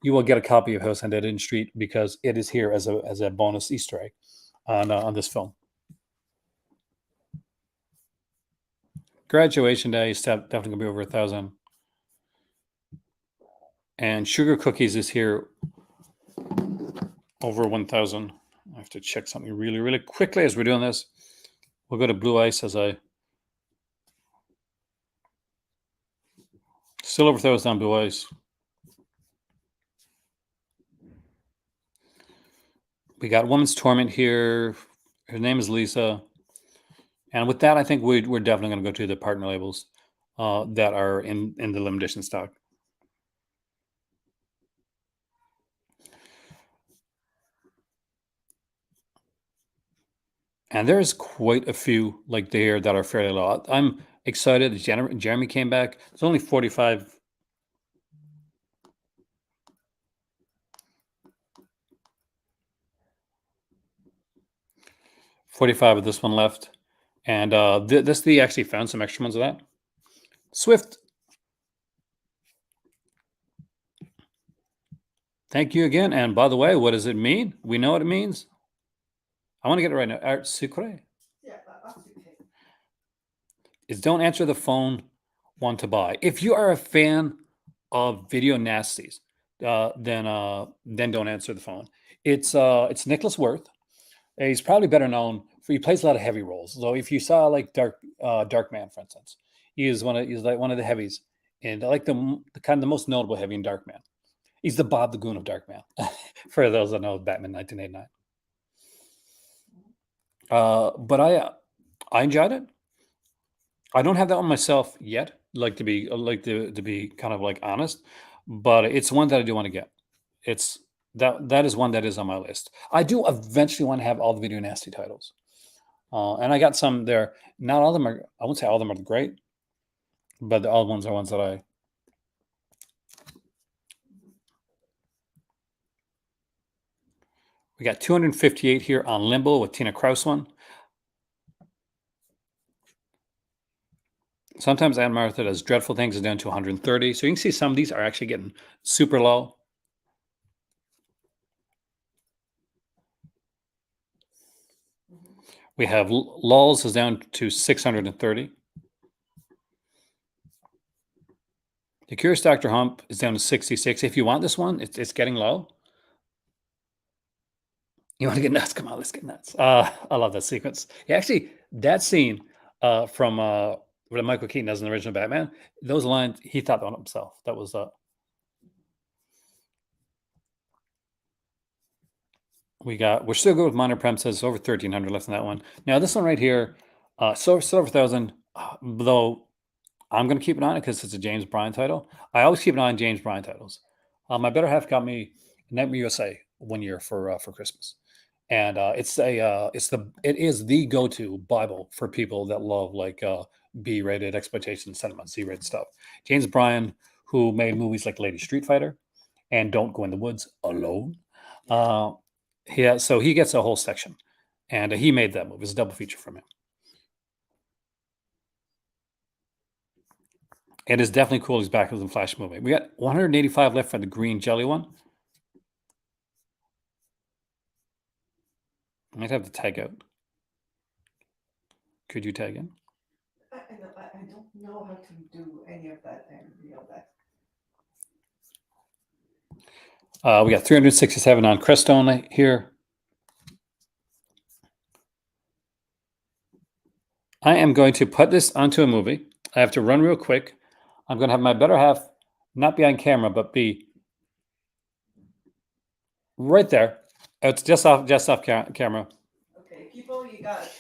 Speaker 1: you will get a copy of House on Dead End Street because it is here as a bonus Easter egg on this film. Graduation Day is definitely going to be over 1,000. And Sugar Cookies is here over 1,000. I have to check something really, really quickly as we're doing this. We'll go to blue ice as I still overthrows down blue ice. We got Woman's Torment here. Her name is Lisa. And with that, I think we're definitely going to go to the partner labels that are in the limited edition stock. And there's quite a few like there that are fairly low. I'm excited that Jeremy came back. It's only 45. Of this one left. And they actually found some extra ones of that. Swift. Thank you again. And by the way, what does it mean? We know what it means. I want to get it right now. Art sucre.
Speaker 2: Yeah, that's okay.
Speaker 1: Is don't answer the phone, want to buy. If you are a fan of video nasties, then don't answer the phone. It's Nicholas Worth. He's probably better known for he plays a lot of heavy roles. So if you saw like Dark Man, for instance, he's like one of the heavies, and I like the kind of the most notable heavy in Dark Man. He's the Bob the Goon of Dark Man, for those that know Batman 1989. But I enjoyed it. I don't have that one myself yet. Like to be kind of like honest, but it's one that I do want to get. It's that is one that is on my list. I do eventually want to have all the Video Nasty titles, and I got some there. Not all of them are. I won't say all of them are great, but the all ones are ones that I. We got 258 here on Limbo with Tina Kraus one. Sometimes Aunt Martha does dreadful things is down to 130. So you can see some of these are actually getting super low. We have Lulls is down to 630. The Curious Dr. Hump is down to 66. If you want this one, it's getting low. You want to get nuts? Come on, let's get nuts. I love that sequence. Yeah, actually, that scene from what Michael Keaton does in the original Batman, those lines, he thought on himself. That was we're still good with minor premises, over 1,300 left in that one. Now this one right here, still over 1,000, though I'm going to keep an eye on it because it's a James Bryan title. I always keep an eye on James Bryan titles. My better half got me Nightmare USA one year for Christmas, and it is the go-to Bible for people that love like B-rated exploitation cinema, C-rated stuff. James Bryan, who made movies like Lady Street Fighter and Don't Go in the Woods Alone. So he gets a whole section, and he made that movie. It's a double feature from him. It is definitely cool. He's back with the Flash movie. We got 185 left for the green jelly one. I might have to tag out. Could you tag in?
Speaker 2: I don't know how to do any of that and real that.
Speaker 1: We got 367 on Crestone here. I am going to put this onto a movie. I have to run real quick. I'm going to have my better half not be on camera, but be right there. It's just off camera.
Speaker 2: Okay, people, you got it.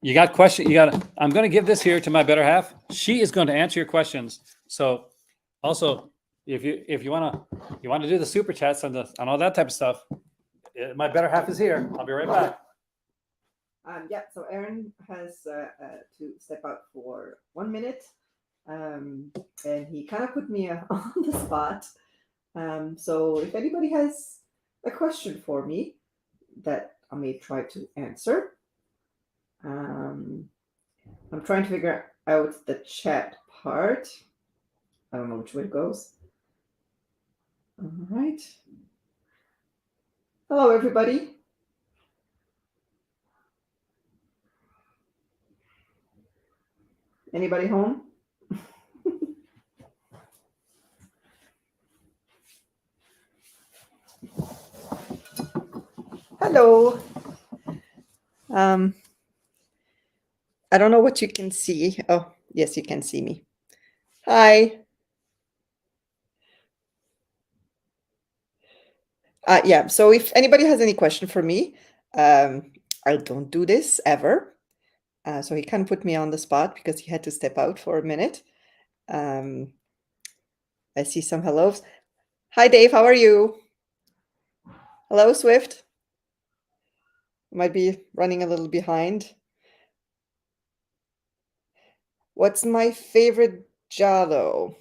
Speaker 1: You got question. You got. I'm going to give this here to my better half. She is going to answer your questions. So, also, if you want to do the super chats and all that type of stuff, my better half is here. I'll be right back.
Speaker 2: Yeah. So Aaron has to step out for 1 minute, and he kind of put me on the spot. So if anybody has a question for me that I may try to answer. I'm trying to figure out the chat part. I don't know which way it goes. All right. Hello, everybody. Anybody home? Hello. I don't know what you can see. Oh, yes, you can see me. Hi. Yeah, so if anybody has any question for me, I don't do this ever. So he kind of put me on the spot because he had to step out for a minute. Um, I see some hellos. Hi, Dave. How are you? Hello, Swift. Might be running a little behind. What's my favorite Jalo?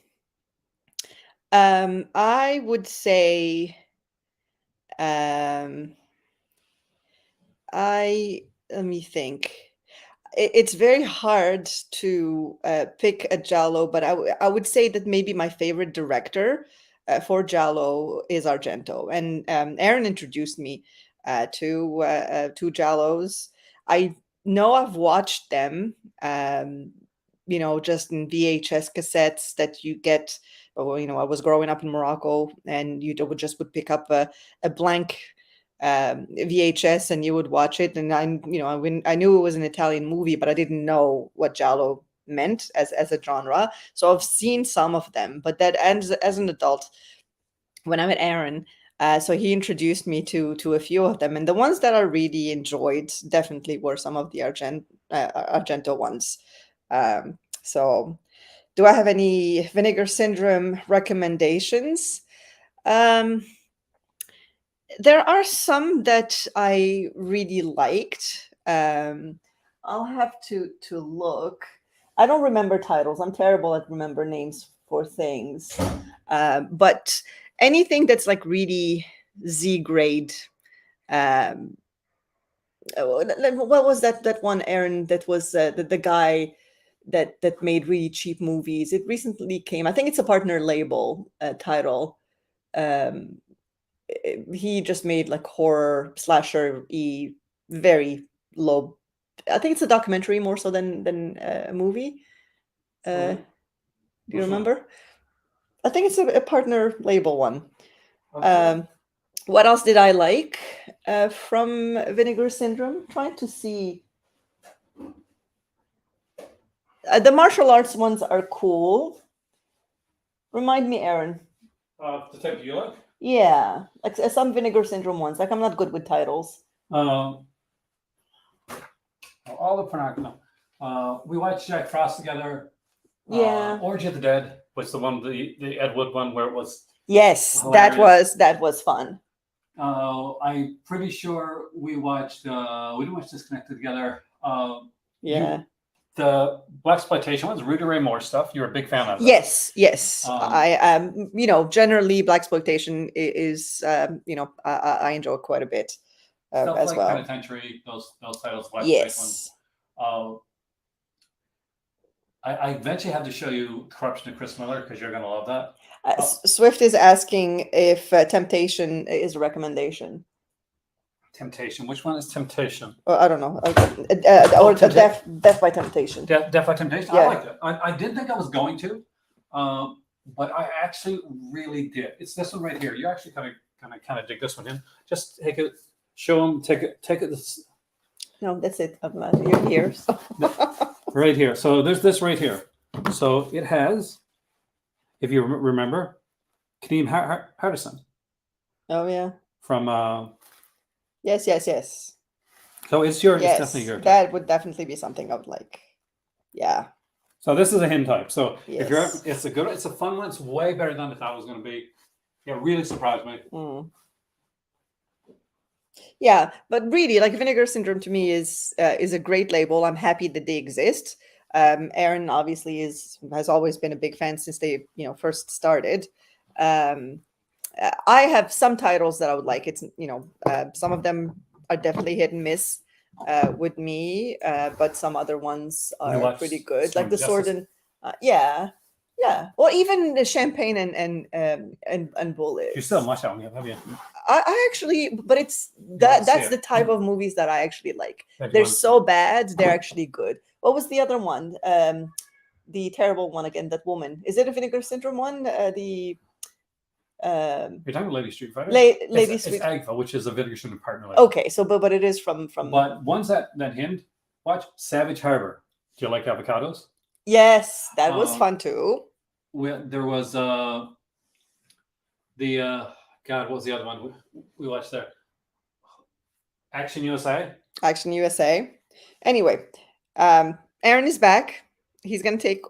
Speaker 2: I would say um, let me think. It's very hard to pick a Giallo, but I would say that maybe my favorite director for Giallo is Argento. And Aaron introduced me to Giallos. I know I've watched them, just in VHS cassettes that you get. Well, I was growing up in Morocco, and would pick up a blank VHS and you would watch it. And I knew it was an Italian movie, but I didn't know what Giallo meant as a genre. So I've seen some of them, but that as an adult, when I met Aaron, so he introduced me to a few of them, and the ones that I really enjoyed definitely were some of the Argento ones. So, do I have any Vinegar Syndrome recommendations? Um, there are some that I really liked. I'll have to look. I don't remember titles. I'm terrible at remember names for things. But anything that's like really Z grade. Um, what was that one, Aaron? That was the guy that made really cheap movies. It recently came. I think it's a partner label title. Um, he just made like horror slasher very low. I think it's a documentary more so than a movie. Do you remember? I think it's a partner label one. What else did I like from Vinegar Syndrome? Trying to see. The martial arts ones are cool. Remind me, Aaron.
Speaker 1: The type you like?
Speaker 2: Yeah, like some Vinegar Syndrome ones. Like I'm not good with titles.
Speaker 1: All the pornography. We watched Jack Frost together.
Speaker 2: Yeah.
Speaker 1: Orgy of the Dead was the Ed Wood one where it was.
Speaker 2: Yes,
Speaker 1: hilarious.
Speaker 2: that was fun.
Speaker 1: I'm pretty sure we watched. We didn't watch Disconnected together.
Speaker 2: Yeah.
Speaker 1: The blaxploitation ones, Rudy Ray Moore stuff. You're a big fan of that.
Speaker 2: Yes. I generally blaxploitation is I enjoy quite a bit
Speaker 1: Stuff
Speaker 2: as
Speaker 1: like
Speaker 2: well.
Speaker 1: Penitentiary, those titles.
Speaker 2: Yes.
Speaker 1: Ones. I eventually have to show you Corruption of Chris Miller because you're going to love that.
Speaker 2: Swift is asking if Temptation is a recommendation.
Speaker 1: Temptation. Which one is Temptation?
Speaker 2: I don't know. Or Death by Temptation.
Speaker 1: Death by Temptation.
Speaker 2: Yeah.
Speaker 1: I liked it. I did think I was going to, but I actually really did. It's this one right here. You actually kind of dig this one in. Just take it. Show them. Take it. This.
Speaker 2: No, that's it. You're here. So.
Speaker 1: Right here. So there's this right here. So it has, if you remember, Kadeem Hardison.
Speaker 2: Oh yeah.
Speaker 1: From.
Speaker 2: Yes.
Speaker 1: So it's your.
Speaker 2: Yes,
Speaker 1: it's definitely your.
Speaker 2: That would definitely be something I would like. Yeah.
Speaker 1: So this is a hymn type. So
Speaker 2: yes.
Speaker 1: If you're, it's a fun one. It's way better than I thought it was going to be. Yeah, really surprised me.
Speaker 2: Yeah, but really, like Vinegar Syndrome to me is a great label. I'm happy that they exist. Aaron obviously has always been a big fan since they first started. I have some titles that I would like. It's some of them are definitely hit and miss with me, but some other ones are pretty good, like the Sword and yeah. Well, even the Champagne and Bullet.
Speaker 1: You still watch that one, have you?
Speaker 2: I actually, but that's the type of movies that I actually like. They're so bad, they're actually good. What was the other one? The terrible one again, that woman. Is it a Vinegar Syndrome one?
Speaker 1: You're talking about Lady Street Fighter?
Speaker 2: Lady Street.
Speaker 1: It's Agfa, which is a Vinegar Syndrome partner.
Speaker 2: Okay, so but it is from.
Speaker 1: But ones that hint, watch Savage Harbor. Do you like avocados?
Speaker 2: Yes, that was
Speaker 1: Um,
Speaker 2: fun too.
Speaker 1: There was the God, what was the other one we watched there? Action USA.
Speaker 2: Action USA. Anyway, Aaron is back. He's gonna take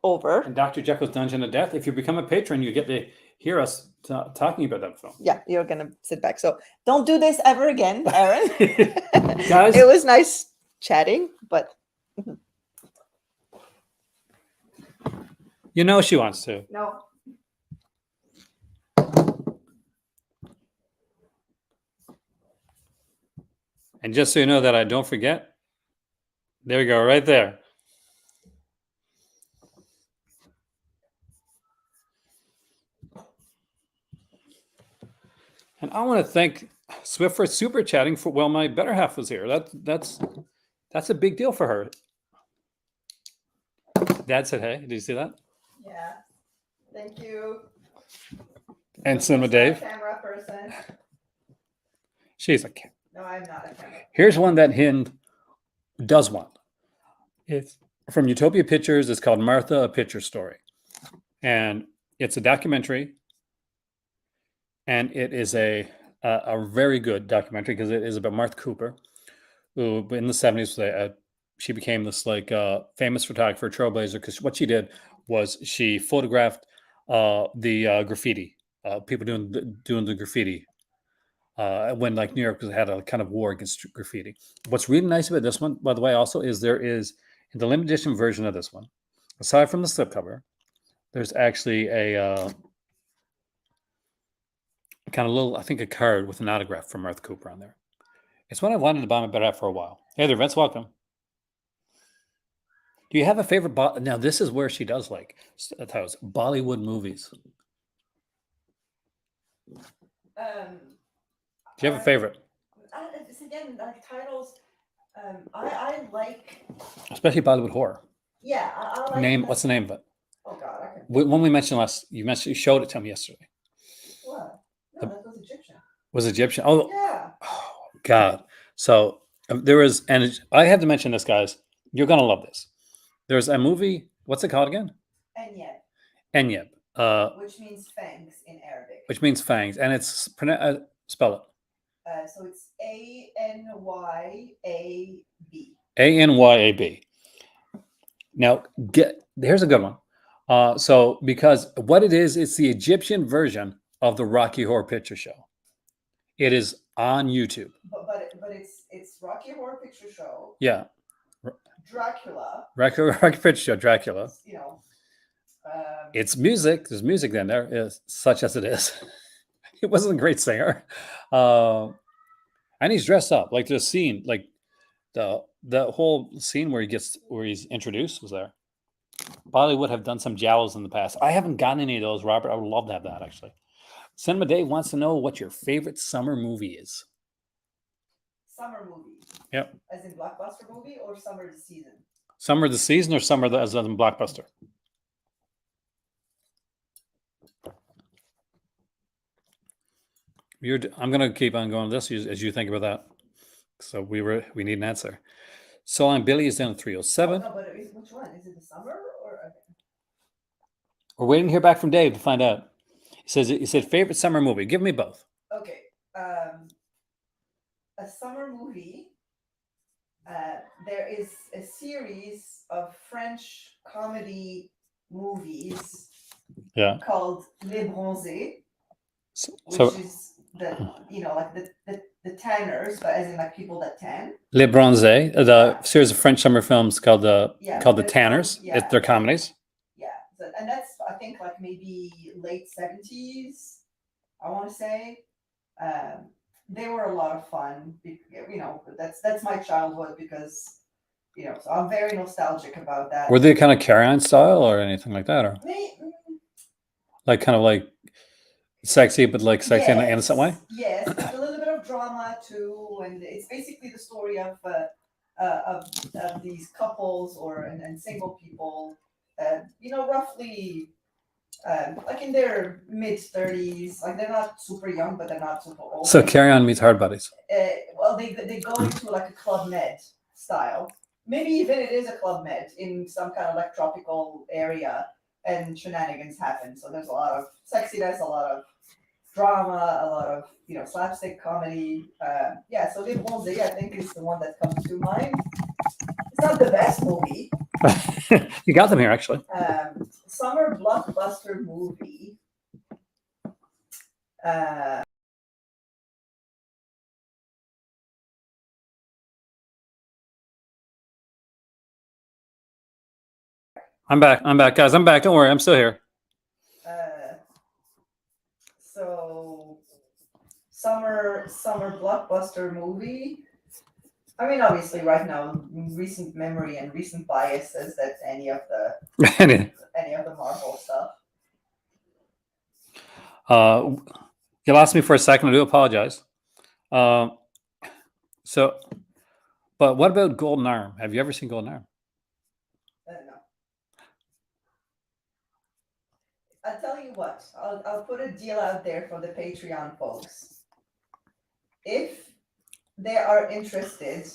Speaker 2: over.
Speaker 1: And Dr. Jekyll's Dungeon of Death. If you become a patron, you get to hear us talking about that film.
Speaker 2: Yeah, you're gonna sit back. So don't do this ever again, Aaron.
Speaker 1: Guys,
Speaker 2: it was nice chatting, but
Speaker 1: you know she wants to.
Speaker 2: no.
Speaker 1: And just so you know that I don't forget, there we go, right there. And I want to thank Swift for super chatting for my better half was here. That's a big deal for her. Dad said, "Hey, did you see that?"
Speaker 2: Yeah. Thank you.
Speaker 1: And Cinema Dave.
Speaker 2: Camera person.
Speaker 1: She's a cat.
Speaker 2: No, I'm not a camera.
Speaker 1: Here's one that Hind does want. It's from Utopia Pictures. It's called Martha, a Picture Story. And it's a documentary. And it is a very good documentary because it is about Martha Cooper, who in the 70s, she became this famous photographer, trailblazer, because what she did was she photographed the graffiti, people doing the graffiti when New York had a kind of war against graffiti. What's really nice about this one, by the way, also is there is in the limited edition version of this one, aside from the slipcover, there's actually a kind of little, I think, a card with an autograph from Martha Cooper on there. It's one I wanted to buy my better half for a while. Hey there, Vince, welcome. Do you have a favorite? Now, this is where she does titles, Bollywood movies. Do you have a favorite?
Speaker 2: Again, titles. I like.
Speaker 1: Especially Bollywood horror.
Speaker 2: Yeah, I like.
Speaker 1: Name? What's the name of it?
Speaker 2: Oh God, I can.
Speaker 1: When we mentioned you showed it to me yesterday.
Speaker 2: What? No, that was Egyptian.
Speaker 1: Was Egyptian? Oh,
Speaker 2: yeah.
Speaker 1: Oh God. So there was, and I have to mention this, guys. You're gonna love this. There's a movie. What's it called again?
Speaker 2: Enyeb.
Speaker 1: Enyeb.
Speaker 2: Which means fangs in Arabic.
Speaker 1: Which means fangs, and it's spell it.
Speaker 2: So it's Anyab.
Speaker 1: Anyab. Now, here's a good one. So because what it is, it's the Egyptian version of the Rocky Horror Picture Show. It is on YouTube.
Speaker 2: But it's Rocky Horror Picture Show.
Speaker 1: Yeah.
Speaker 2: Dracula.
Speaker 1: Rocky Picture Show, Dracula.
Speaker 2: You know.
Speaker 1: It's music. There's music in there, such as it is. He wasn't a great singer. And he's dressed up. Like the scene, like the whole scene where he's introduced was there. Bollywood have done some jowls in the past. I haven't gotten any of those, Robert. I would love to have that, actually. Cinema Dave wants to know what your favorite summer movie is.
Speaker 2: Summer movie.
Speaker 1: Yep.
Speaker 2: As in blockbuster movie or summer of the season? Summer
Speaker 1: of the season or summer as in blockbuster? I'm going to keep on going this as you think about that. So we need an answer. So on Billy is down 307.
Speaker 2: No, but which one? Is it the summer or? Okay.
Speaker 1: We're waiting to hear back from Dave to find out. He said favorite summer movie. Give me both.
Speaker 2: Okay. A summer movie. There is a series of French comedy movies.
Speaker 1: Yeah.
Speaker 2: Called Les Bronzés. Which is the tanners, but as in people that tan.
Speaker 1: Les Bronzés, series of French summer films called the Tanners. They're comedies.
Speaker 2: Yeah, and that's I think maybe late 70s. I want to say, they were a lot of fun. That's my childhood because so I'm very nostalgic about that.
Speaker 1: Were they kind of Carry-On style or anything like that, or kind of sexy, but sexy in an innocent way?
Speaker 2: Yes, a little bit of drama too, and it's basically the story of these couples and single people, roughly in their mid-30s. They're not super young, but they're not super old.
Speaker 1: So Carry-On meets Hard Bodies.
Speaker 2: Well, they go into a Club Med style. maybe even it is a Club Med in some kind of like tropical area, and shenanigans happen. So there's a lot of sexiness, a lot of drama, a lot of slapstick comedy. Yeah, so Les Bronzés, I think, is the one that comes to mind. It's not the best movie.
Speaker 1: You got them here, actually.
Speaker 2: Summer blockbuster movie.
Speaker 1: I'm back, guys. I'm back. Don't worry, I'm still here.
Speaker 2: So summer blockbuster movie. I mean, obviously, right now, recent memory and recent bias says that any of the Marvel stuff.
Speaker 1: You lost me for a second. I do apologize. But what about Golden Arm? Have you ever seen Golden Arm?
Speaker 2: No. I'll tell you what. I'll put a deal out there for the Patreon folks. If they are interested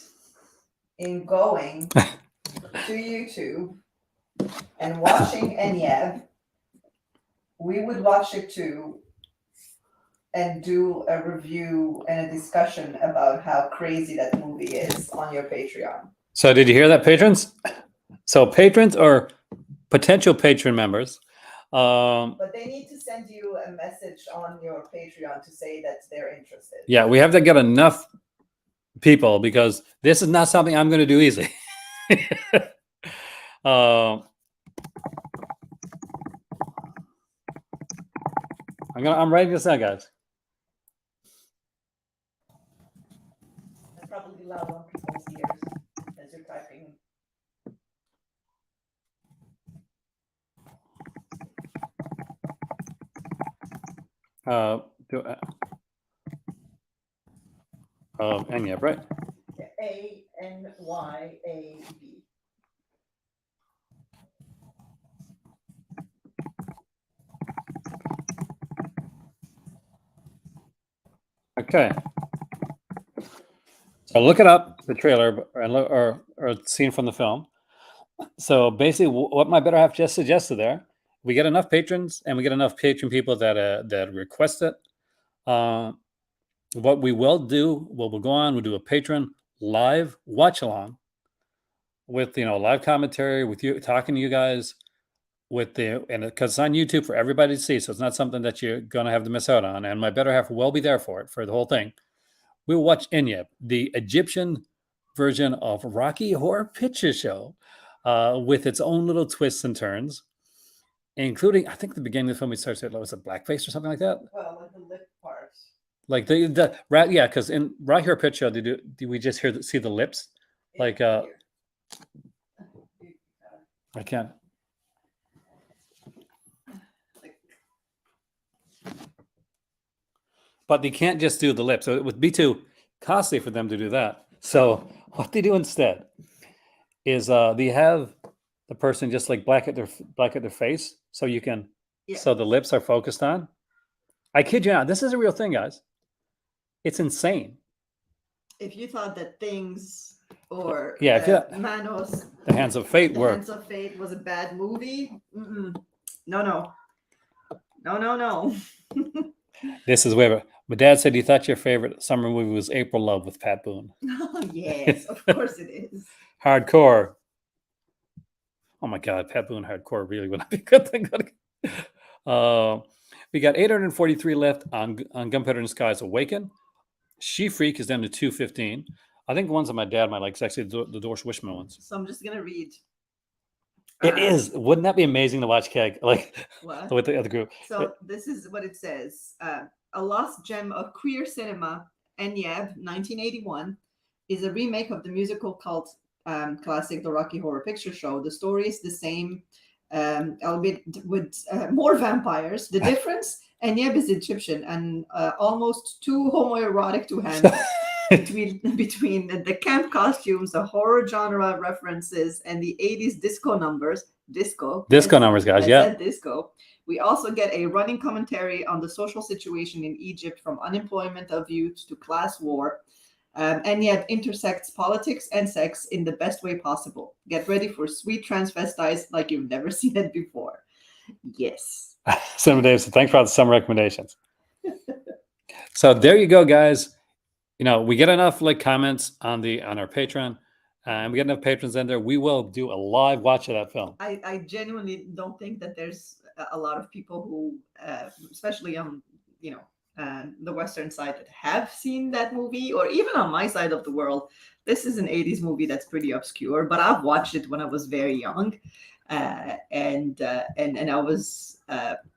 Speaker 2: in going to YouTube and watching Enyab, we would watch it too and do a review and a discussion about how crazy that movie is on your Patreon.
Speaker 1: So did you hear that, patrons? So patrons or potential patron members.
Speaker 2: But they need to send you a message on your Patreon to say that they're interested.
Speaker 1: Yeah, we have to get enough people because this is not something I'm going to do easily. I'm writing this down, guys.
Speaker 2: That's probably loud on people's ears as you're typing.
Speaker 1: Enyab, right?
Speaker 2: ANYAB.
Speaker 1: Okay. So look it up, the trailer or scene from the film. So basically, what my better half just suggested there, we get enough patrons and we get enough patron people that request it. What we will do, we'll go on, we'll do a patron live watch along with live commentary with you, talking to you guys and because it's on YouTube for everybody to see, so it's not something that you're gonna have to miss out on. And my better half will be there for the whole thing. We will watch Enyab, the Egyptian version of Rocky Horror Picture Show, with its own little twists and turns, including, I think the beginning of the film we started, was it blackface or something like that?
Speaker 2: Well, like the lip part.
Speaker 1: Like yeah, because in Rocky Horror Picture Show, do we just see the lips? Like I can't. But they can't just do the lips. So it would be too costly for them to do that. So what they do instead is they have the person just like black at their face, so you can so the lips are focused on. I kid you not, this is a real thing, guys. It's insane.
Speaker 2: If you thought that Things or Manos,
Speaker 1: The Hands of Fate
Speaker 2: Hands of Fate was a bad movie, no.
Speaker 1: This is where my dad said he thought your favorite summer movie was April Love with Pat Boone.
Speaker 2: Oh, yes, of course it is.
Speaker 1: Hardcore. Oh my God, Pat Boone hardcore really would not be a good thing. We got 843 left on Gunpowder in the Sky's Awaken. She Freak is down to 215. I think the ones that my dad might like is actually the Doris Wishman ones.
Speaker 2: So I'm just gonna read.
Speaker 1: It is. Wouldn't that be amazing to watch Keg with the other group?
Speaker 2: So this is what it says. A lost gem of queer cinema, Enyab, 1981, is a remake of the musical cult classic The Rocky Horror Picture Show. The story is the same, albeit with more vampires. The difference, Enyab is Egyptian and almost too homoerotic to handle. between the camp costumes, the horror genre references, and the 80s disco numbers. Disco
Speaker 1: numbers, guys. Yeah.
Speaker 2: Disco. We also get a running commentary on the social situation in Egypt, from unemployment of youth to class war. and yet intersects politics and sex in the best way possible. Get ready for sweet transvestites like you've never seen it before. Yes.
Speaker 1: Cinema Davidson, thanks for all the summer recommendations. So there you go, guys. We get enough comments on our Patreon, and we get enough patrons in there. We will do a live watch of that film.
Speaker 2: I genuinely don't think that there's a lot of people who, especially on the Western side, that have seen that movie, or even on my side of the world. This is an 80s movie that's pretty obscure, but I've watched it when I was very young, and I was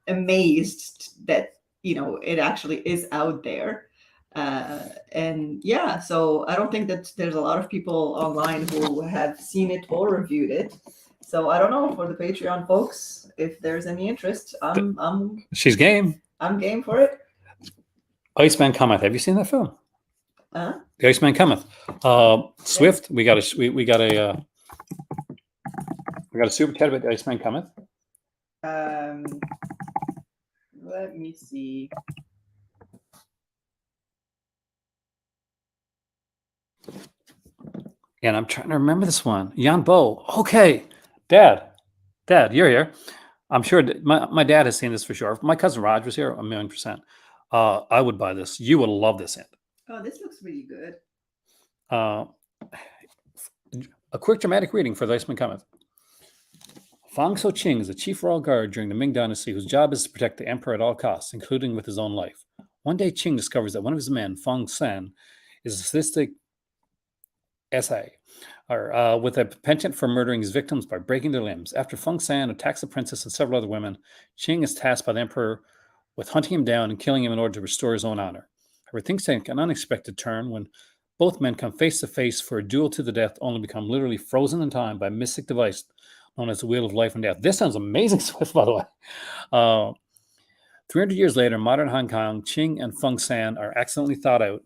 Speaker 2: amazed that it actually is out there. And yeah, so I don't think that there's a lot of people online who have seen it or reviewed it. So I don't know, for the Patreon folks, if there's any interest,
Speaker 1: She's game.
Speaker 2: I'm game for it.
Speaker 1: Iceman Cometh. Have you seen that film?
Speaker 2: Huh?
Speaker 1: The Iceman Cometh. Swift. We got a super chat about the Iceman Cometh.
Speaker 2: Let me see.
Speaker 1: And I'm trying to remember this one. Jan Bo. Okay. Dad, you're here. I'm sure my dad has seen this for sure. If my cousin Raj was here, 1,000,000%. I would buy this. You would love this, Ant.
Speaker 2: Oh, this looks really good.
Speaker 1: A quick dramatic reading for the Iceman Cometh. Fang So-ching is a chief royal guard during the Ming Dynasty whose job is to protect the emperor at all costs, including with his own life. One day, Qing discovers that one of his men, Fang San, is a sadistic SA, with a penchant for murdering his victims by breaking their limbs. After Feng San attacks the princess and several other women, Qing is tasked by the emperor with hunting him down and killing him in order to restore his own honor. However, things take an unexpected turn when both men come face to face for a duel to the death, only become literally frozen in time by a mystic device known as the Wheel of Life and Death. This sounds amazing, Swift, by the way. 300 years later, in modern Hong Kong, Qing and Feng San are accidentally thawed out.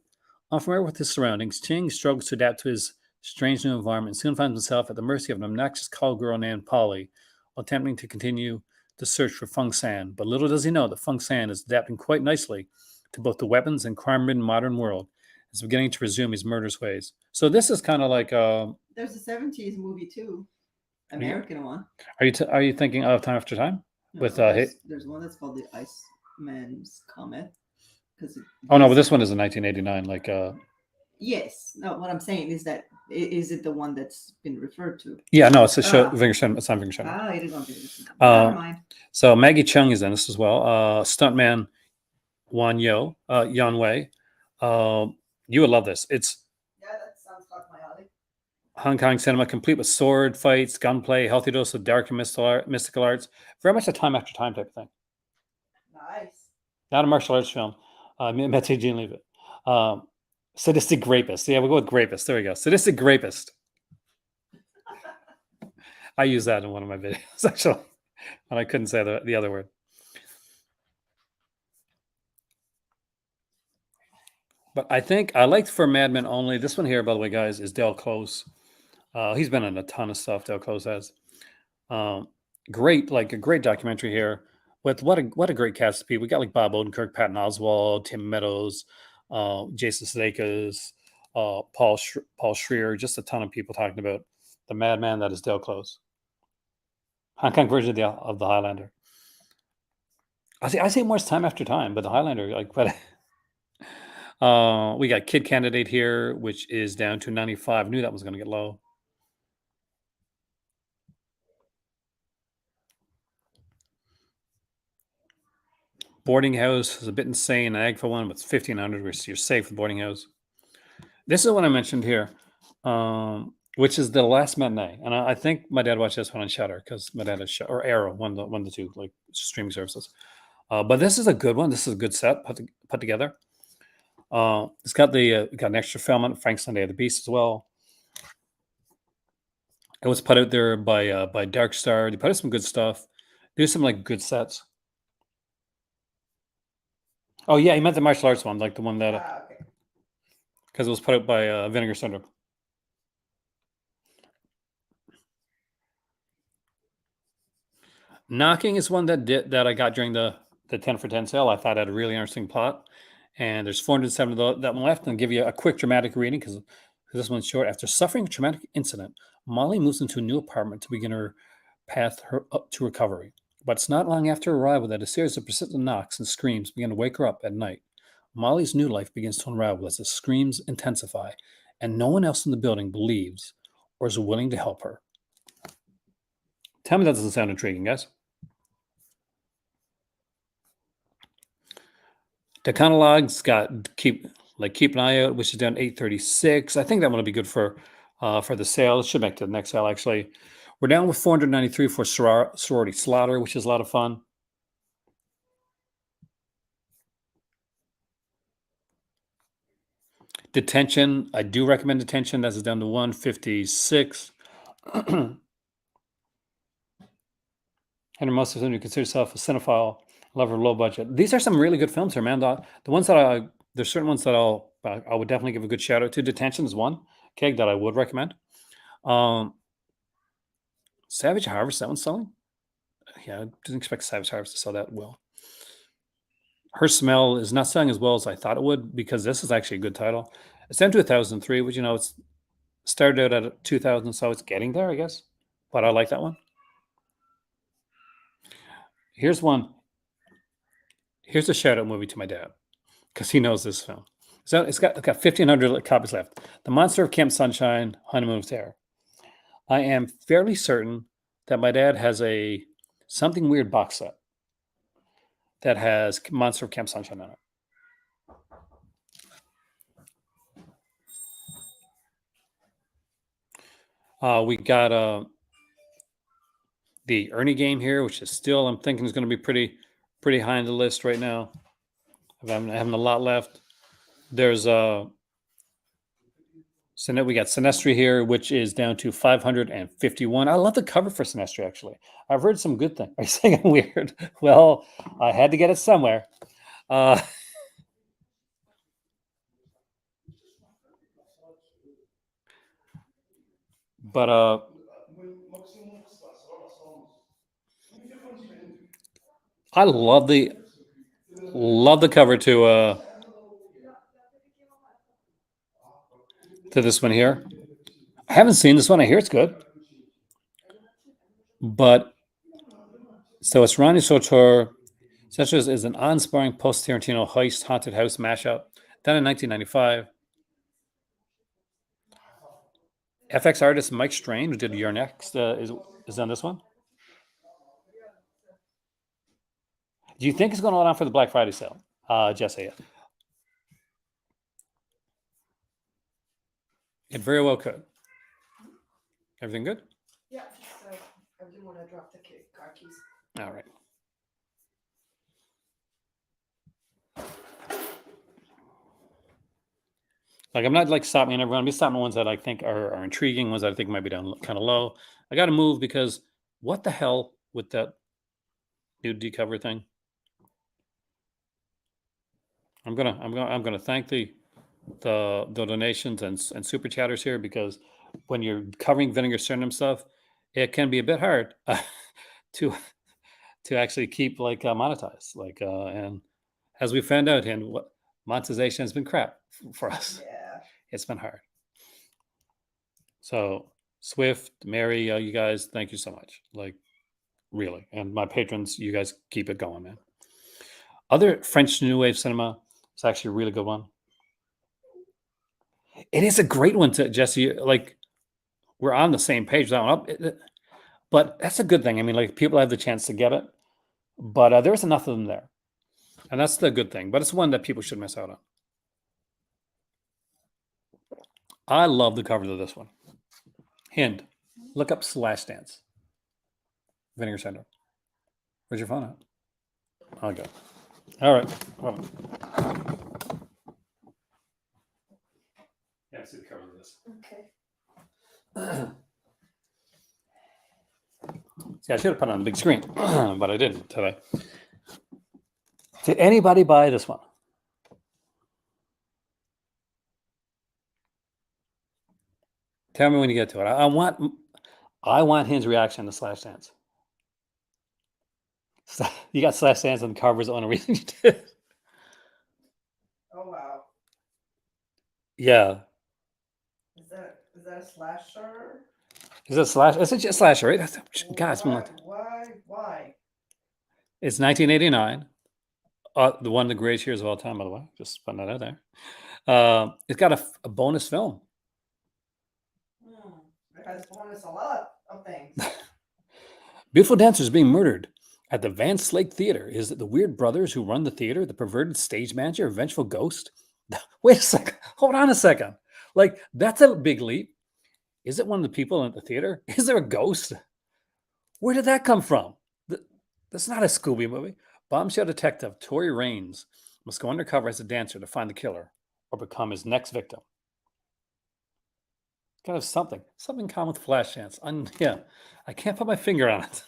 Speaker 1: Unfamiliar with his surroundings, Qing struggles to adapt to his strange new environment and soon finds himself at the mercy of an obnoxious call girl named Polly, while attempting to continue the search for Feng San. But little does he know that Feng San is adapting quite nicely to both the weapons and crime-ridden modern world, and is beginning to resume his murderous ways. So this is kind of like
Speaker 2: there's a 70s movie too, American one.
Speaker 1: Are you thinking of Time After Time?
Speaker 2: No,
Speaker 1: with
Speaker 2: there's one that's called The Iceman's Comet.
Speaker 1: Oh no, but this one is in 1989.
Speaker 2: Yes. No, what I'm saying is that is it the one that's been referred to?
Speaker 1: Yeah, no, it's a show. Vinegar Cinema. It's on Vinegar Cinema.
Speaker 2: Ah, it is on Vinegar Cinema. Never mind.
Speaker 1: So Maggie Chung is in this as well. Stuntman Yan Wei. You would love this. That
Speaker 2: sounds like my alley.
Speaker 1: Hong Kong cinema, complete with sword fights, gunplay, healthy dose of dark and mystical arts. Very much a Time After Time type of thing.
Speaker 2: Nice.
Speaker 1: Not a martial arts film. Mete Jean leave it. Sadistic rapist. Yeah, we'll go with rapist. There we go. Sadistic rapist. I use that in one of my videos, actually, and I couldn't say the other word. But I think I liked for Mad Men only. This one here, by the way, guys, is Del Close. He's been in a ton of stuff. Del Close has. Great, a great documentary here with what a great cast of people. We got Bob Odenkirk, Patton Oswalt, Tim Meadows, Jason Sudeikis, Paul Schreier, just a ton of people talking about the madman that is Del Close. Hong Kong version of the Highlander. I say more Time After Time, but the Highlander, we got Kid Candidate here, which is down to 95. I knew that was going to get low. Boarding House is a bit insane. An Agfa one with 1,500, which you're safe with Boarding House. This is what I mentioned here, which is The Last Matinee. And I think my dad watched this one on Shudder because my dad has or Arrow, one of the two streaming services. But this is a good one. This is a good set put together. It's got got an extra film on it, Frank's Sunday of the Beast as well. It was put out there by Dark Star. They put out some good stuff. Do some good sets. Oh yeah, he meant the martial arts one, the one that because it was put out by Vinegar Syndrome. Knocking is one that I got during the 10 for 10 sale. I thought it had a really interesting plot, And there's 407 of that one left. And I'll give you a quick dramatic reading because this one's short. After suffering a traumatic incident, Molly moves into a new apartment to begin her path up to recovery. But it's not long after arrival that a series of persistent knocks and screams begin to wake her up at night. Molly's new life begins to unravel as the screams intensify, and no one else in the building believes or is willing to help her. Tell me that doesn't sound intriguing, guys. The catalog's got keep an eye out, which is down 836. I think that one will be good for the sale. It should make the next sale actually. We're down with 493 for Sorority Slaughter, which is a lot of fun. Detention, I do recommend Detention. That's down to 156. And most of them, you consider yourself a cinephile, lover of low budget. These are some really good films here, man. The ones that there's certain ones that I would definitely give a good shout out to. Detention is one, okay, that I would recommend. Savage Harvest, that one's selling. Yeah, I didn't expect Savage Harvest to sell that well. Her Smell is not selling as well as I thought it would because this is actually a good title. It's down to 1003, which it's started out at 2000, so it's getting there, I guess. But I like that one. Here's one. Here's a shout out movie to my dad because he knows this film. So it's got 1,500 copies left. The Monster of Camp Sunshine, Honeymoon of Terror. I am fairly certain that my dad has a something weird box set that has Monster of Camp Sunshine on it. We got the Ernie game here, which is still I'm thinking is going to be pretty high on the list right now. I'm having a lot left. There's so now we got Sinestry here, which is down to 551. I love the cover for Sinestry, actually. I've heard some good things. Are you saying I'm weird? Well, I had to get it somewhere. But I love the cover to this one here. I haven't seen this one. I hear it's good. But so it's Ronnie Sotor, such as is an unsparing post-Tarantino heist haunted house mashup done in 1995. FX artist Mike Strain, who did Your Next, is on this one. Do you think it's going to hold on for the Black Friday sale, Jesse? It very well could. Everything good?
Speaker 2: Yeah, I didn't want to drop the car keys.
Speaker 1: All right. Like I'm not like stopping everyone. I'm just stopping the ones that I think are intriguing, ones that I think might be down kind of low. I got to move because what the hell with that new decover thing? I'm gonna thank the donations and super chatters here because when you're covering Vinegar Syndrome stuff, it can be a bit hard to actually keep monetized. And as we found out, and what monetization has been crap for us.
Speaker 2: Yeah,
Speaker 1: it's been hard. So Swift, Mary, you guys, thank you so much. Like really, and my patrons, you guys keep it going, man. Other French New Wave cinema. It's actually a really good one. It is a great one to Jesse. Like we're on the same page that one. But that's a good thing. I mean, like people have the chance to get it, but there's enough of them there, and that's the good thing. But it's one that people should miss out on. I love the cover of this one. Hint: look up Slashdance. Vinegar Syndrome. Where's your phone at? Okay. All right. Well, yeah, see the cover of this.
Speaker 2: Okay.
Speaker 1: See, I should have put it on the big screen, but I didn't today. Did anybody buy this one? Tell me when you get to it. I want his reaction to Slashdance. You got Slashdance on the covers on a reason you did.
Speaker 2: Oh wow.
Speaker 1: Yeah.
Speaker 2: Is that a slasher?
Speaker 1: Is it slash? It's a slasher, right? God, it's been like,
Speaker 2: Why?
Speaker 1: it's 1989. The one of the greatest years of all time, by the way. Just putting that out there. It's got a bonus film.
Speaker 2: It has bonus a lot of things.
Speaker 1: Beautiful dancers being murdered at the Vance Lake Theater. Is it the weird brothers who run the theater, the perverted stage manager, a vengeful ghost? Wait a second. Hold on a second. Like, that's a big leap. Is it one of the people at the theater? Is there a ghost? Where did that come from? That's not a Scooby movie. Bombshell detective Tori Raines must go undercover as a dancer to find the killer or become his next victim. Gotta have something common with Flashdance. Yeah, I can't put my finger on it.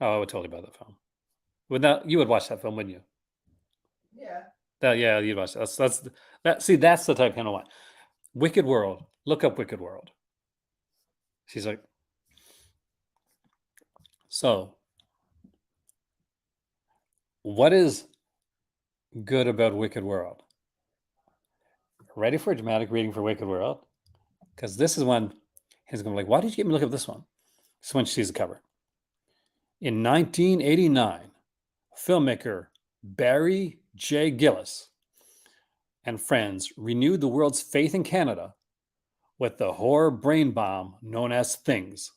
Speaker 1: Oh, I would totally buy that film. You would watch that film, wouldn't you?
Speaker 2: Yeah.
Speaker 1: Yeah, you'd watch that. That. See, that's the type of film I want. Wicked World. Look up Wicked World. She's like, so what is good about Wicked World? Ready for a dramatic reading for Wicked World? Because this is when he's going to be like, why did you get me to look up this one? This is when she sees the cover. In 1989, filmmaker Barry J. Gillis and friends renewed the world's faith in Canada with the horror brain bomb known as Things.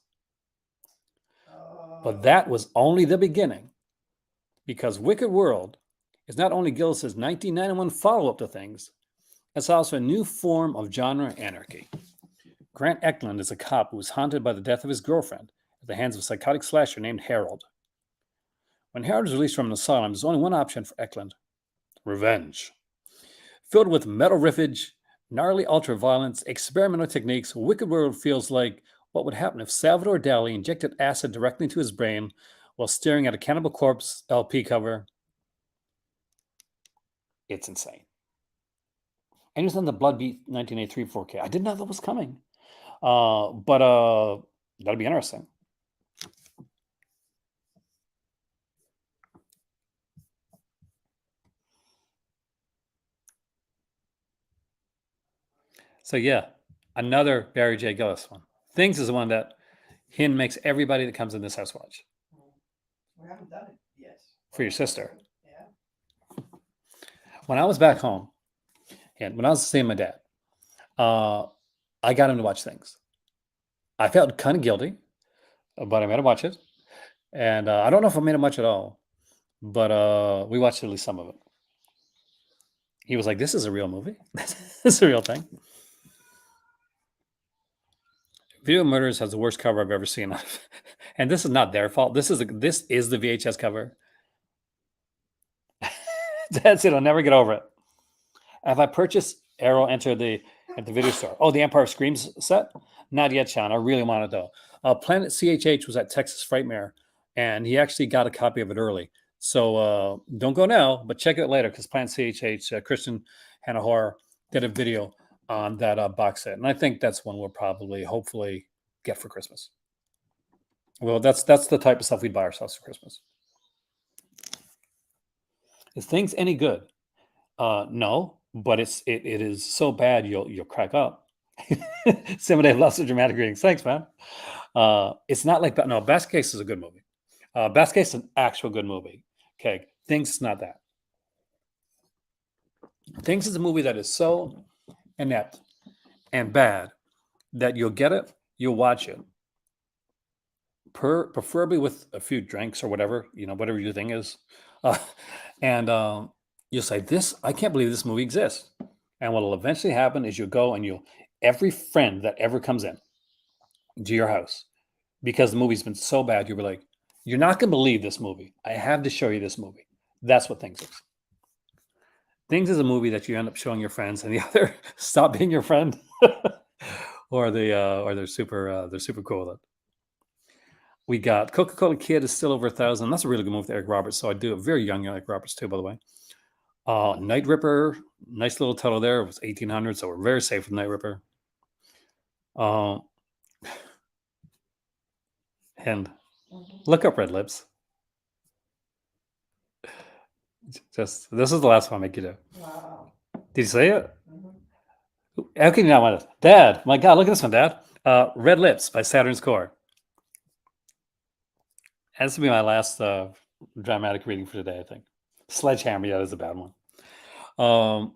Speaker 1: But that was only the beginning, because Wicked World is not only Gillis's 1991 follow-up to Things, it's also a new form of genre anarchy. Grant Eklund is a cop who is haunted by the death of his girlfriend at the hands of a psychotic slasher named Harold. When Harold is released from an asylum, there's only one option for Eklund: revenge. Filled with metal riffage, gnarly ultra-violence, experimental techniques, Wicked World feels like what would happen if Salvador Dali injected acid directly into his brain while staring at a Cannibal Corpse LP cover. It's insane. And it was on the Bloodbeat 1983 4K. I didn't know that was coming. But that'd be interesting. So yeah, another Barry J. Gillis one. Things is the one that Hin makes everybody that comes in this house watch.
Speaker 2: We haven't done it yet.
Speaker 1: For your sister.
Speaker 2: Yeah.
Speaker 1: When I was back home, and when I was seeing my dad, I got him to watch Things. I felt kind of guilty, but I made him watch it. And I don't know if I made him watch it all, but we watched at least some of it. He was like, "This is a real movie. This is a real thing." Video Murders has the worst cover I've ever seen. And this is not their fault. This is the VHS cover. That's it. I'll never get over it. Have I purchased Arrow Enter at the video store? Oh, the Empire Screams set? Not yet, Sean. I really want it though. Planet CHH was at Texas Frightmare, and he actually got a copy of it early. So don't go now, but check it later, because Planet CHH, Christian Hannah Horror, did a video on that box set, and I think that's one we'll probably, hopefully, get for Christmas. Well, that's the type of stuff we'd buy ourselves for Christmas. Is Things any good? No, but it is so bad you'll crack up. Somebody have lots of dramatic readings. Thanks, man. It's not like that. No, Best Case is a good movie. Best Case is an actual good movie. Okay, Things is not that. Things is a movie that is so inept and bad that you'll get it, you'll watch it, preferably with a few drinks or whatever, whatever your thing is, and you'll say, "This, I can't believe this movie exists." And what will eventually happen is you'll go and every friend that ever comes in to your house, because the movie's been so bad, you'll be like, "You're not going to believe this movie. I have to show you this movie." That's what Things is. Things is a movie that you end up showing your friends, and the other stop being your friend, or they're super cool with it. We got Coca-Cola Kid is still over 1,000. That's a really good movie with Eric Roberts. So I do a very young Eric Roberts too, by the way. Night Ripper, nice little title there. It was 1,800, so we're very safe with Night Ripper. And look up Red Lips. Just this is the last one I make you do.
Speaker 2: Wow.
Speaker 1: Did you see it?
Speaker 2: Mhm.
Speaker 1: How can you not want it? Dad, my God, look at this one, Dad. Red Lips by Saturn's Core. This will be my last dramatic reading for today, I think. Sledgehammer, yeah, is a bad one.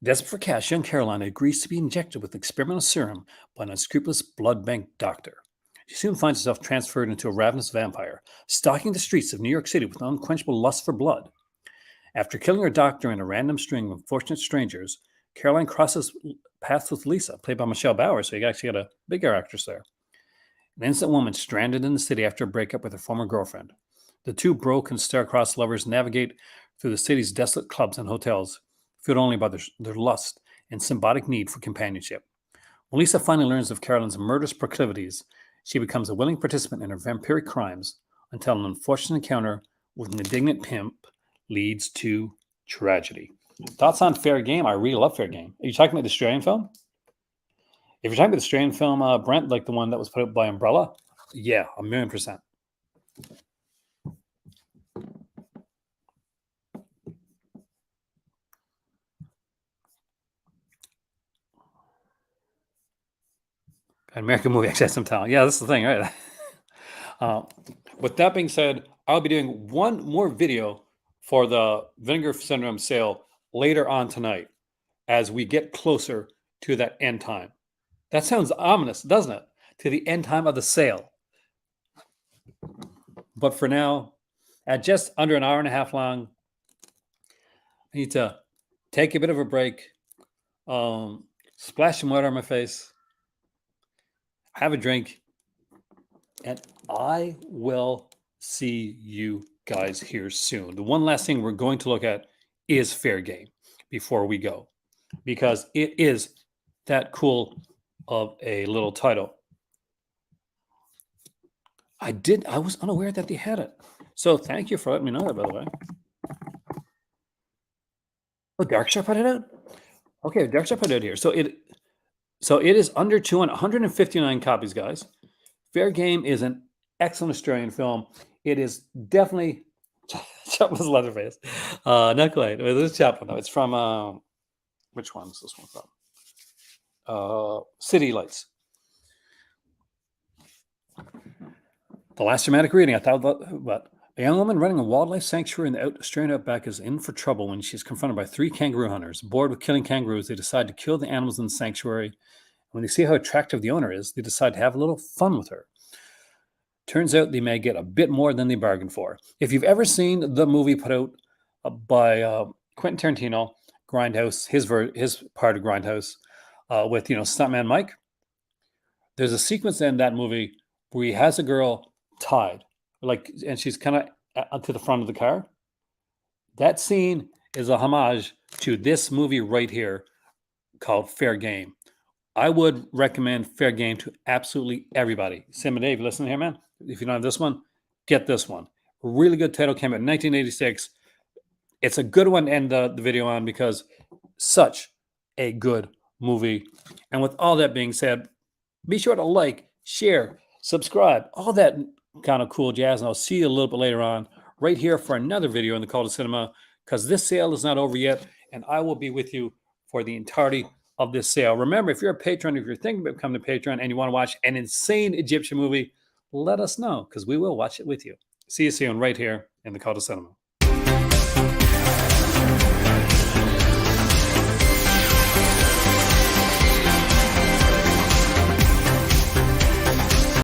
Speaker 1: Desperate for cash, young Caroline agrees to be injected with experimental serum by an unscrupulous blood bank doctor. She soon finds herself transferred into a ravenous vampire, stalking the streets of New York City with unquenchable lust for blood. After killing her doctor and a random string of unfortunate strangers, Caroline crosses paths with Lisa, played by Michelle Bauer, so you actually got a bigger actress there. An innocent woman stranded in the city after a breakup with her former girlfriend. The two broke and star-crossed lovers navigate through the city's desolate clubs and hotels, fueled only by their lust and symbiotic need for companionship. When Lisa finally learns of Caroline's murderous proclivities, she becomes a willing participant in her vampiric crimes until an unfortunate encounter with an indignant pimp leads to tragedy. Thoughts on Fair Game? I really love Fair Game. Are you talking about the Australian film? If you're talking about the Australian film, Brent, like the one that was put out by Umbrella, yeah, 1,000,000%. An American movie actually has some talent. Yeah, that's the thing, right? With that being said, I'll be doing one more video for the Vinegar Syndrome sale later on tonight as we get closer to that end time. That sounds ominous, doesn't it? To the end time of the sale. But for now, at just under an hour and a half long, I need to take a bit of a break, splash some water on my face, have a drink, and I will see you guys here soon. The one last thing we're going to look at is Fair Game before we go, because it is that cool of a little title. I was unaware that they had it. So thank you for letting me know that, by the way. Oh, Darkshire put it out? Okay, Darkshire put it out here. So it is under 200, 159 copies, guys. Fair Game is an excellent Australian film. It is definitely Chaplin's Leatherface. Not quite. This is Chaplin, though. It's from which one is this one from? City Lights. The last dramatic reading, I thought about a young woman running a wildlife sanctuary in the Australian outback is in for trouble when she is confronted by 3 kangaroo hunters. Bored with killing kangaroos, they decide to kill the animals in the sanctuary. When they see how attractive the owner is, they decide to have a little fun with her. Turns out they may get a bit more than they bargained for. If you've ever seen the movie put out by Quentin Tarantino, Grindhouse, his part of Grindhouse, with Stuntman Mike, there's a sequence in that movie where he has a girl tied, and she's kind of to the front of the car. That scene is a homage to this movie right here called Fair Game. I would recommend Fair Game to absolutely everybody. Sim and Dave, listen here, man. If you don't have this one, get this one. Really good title, came out in 1986. It's a good one to end the video on because such a good movie. And with all that being said, be sure to like, share, subscribe, all that kind of cool jazz. And I'll see you a little bit later on right here for another video in the Call to Cinema, because this sale is not over yet. And I will be with you for the entirety of this sale. Remember, if you're a patron, if you're thinking about becoming a patron and you want to watch an insane Egyptian movie, let us know because we will watch it with you. See you soon right here in the Call to Cinema.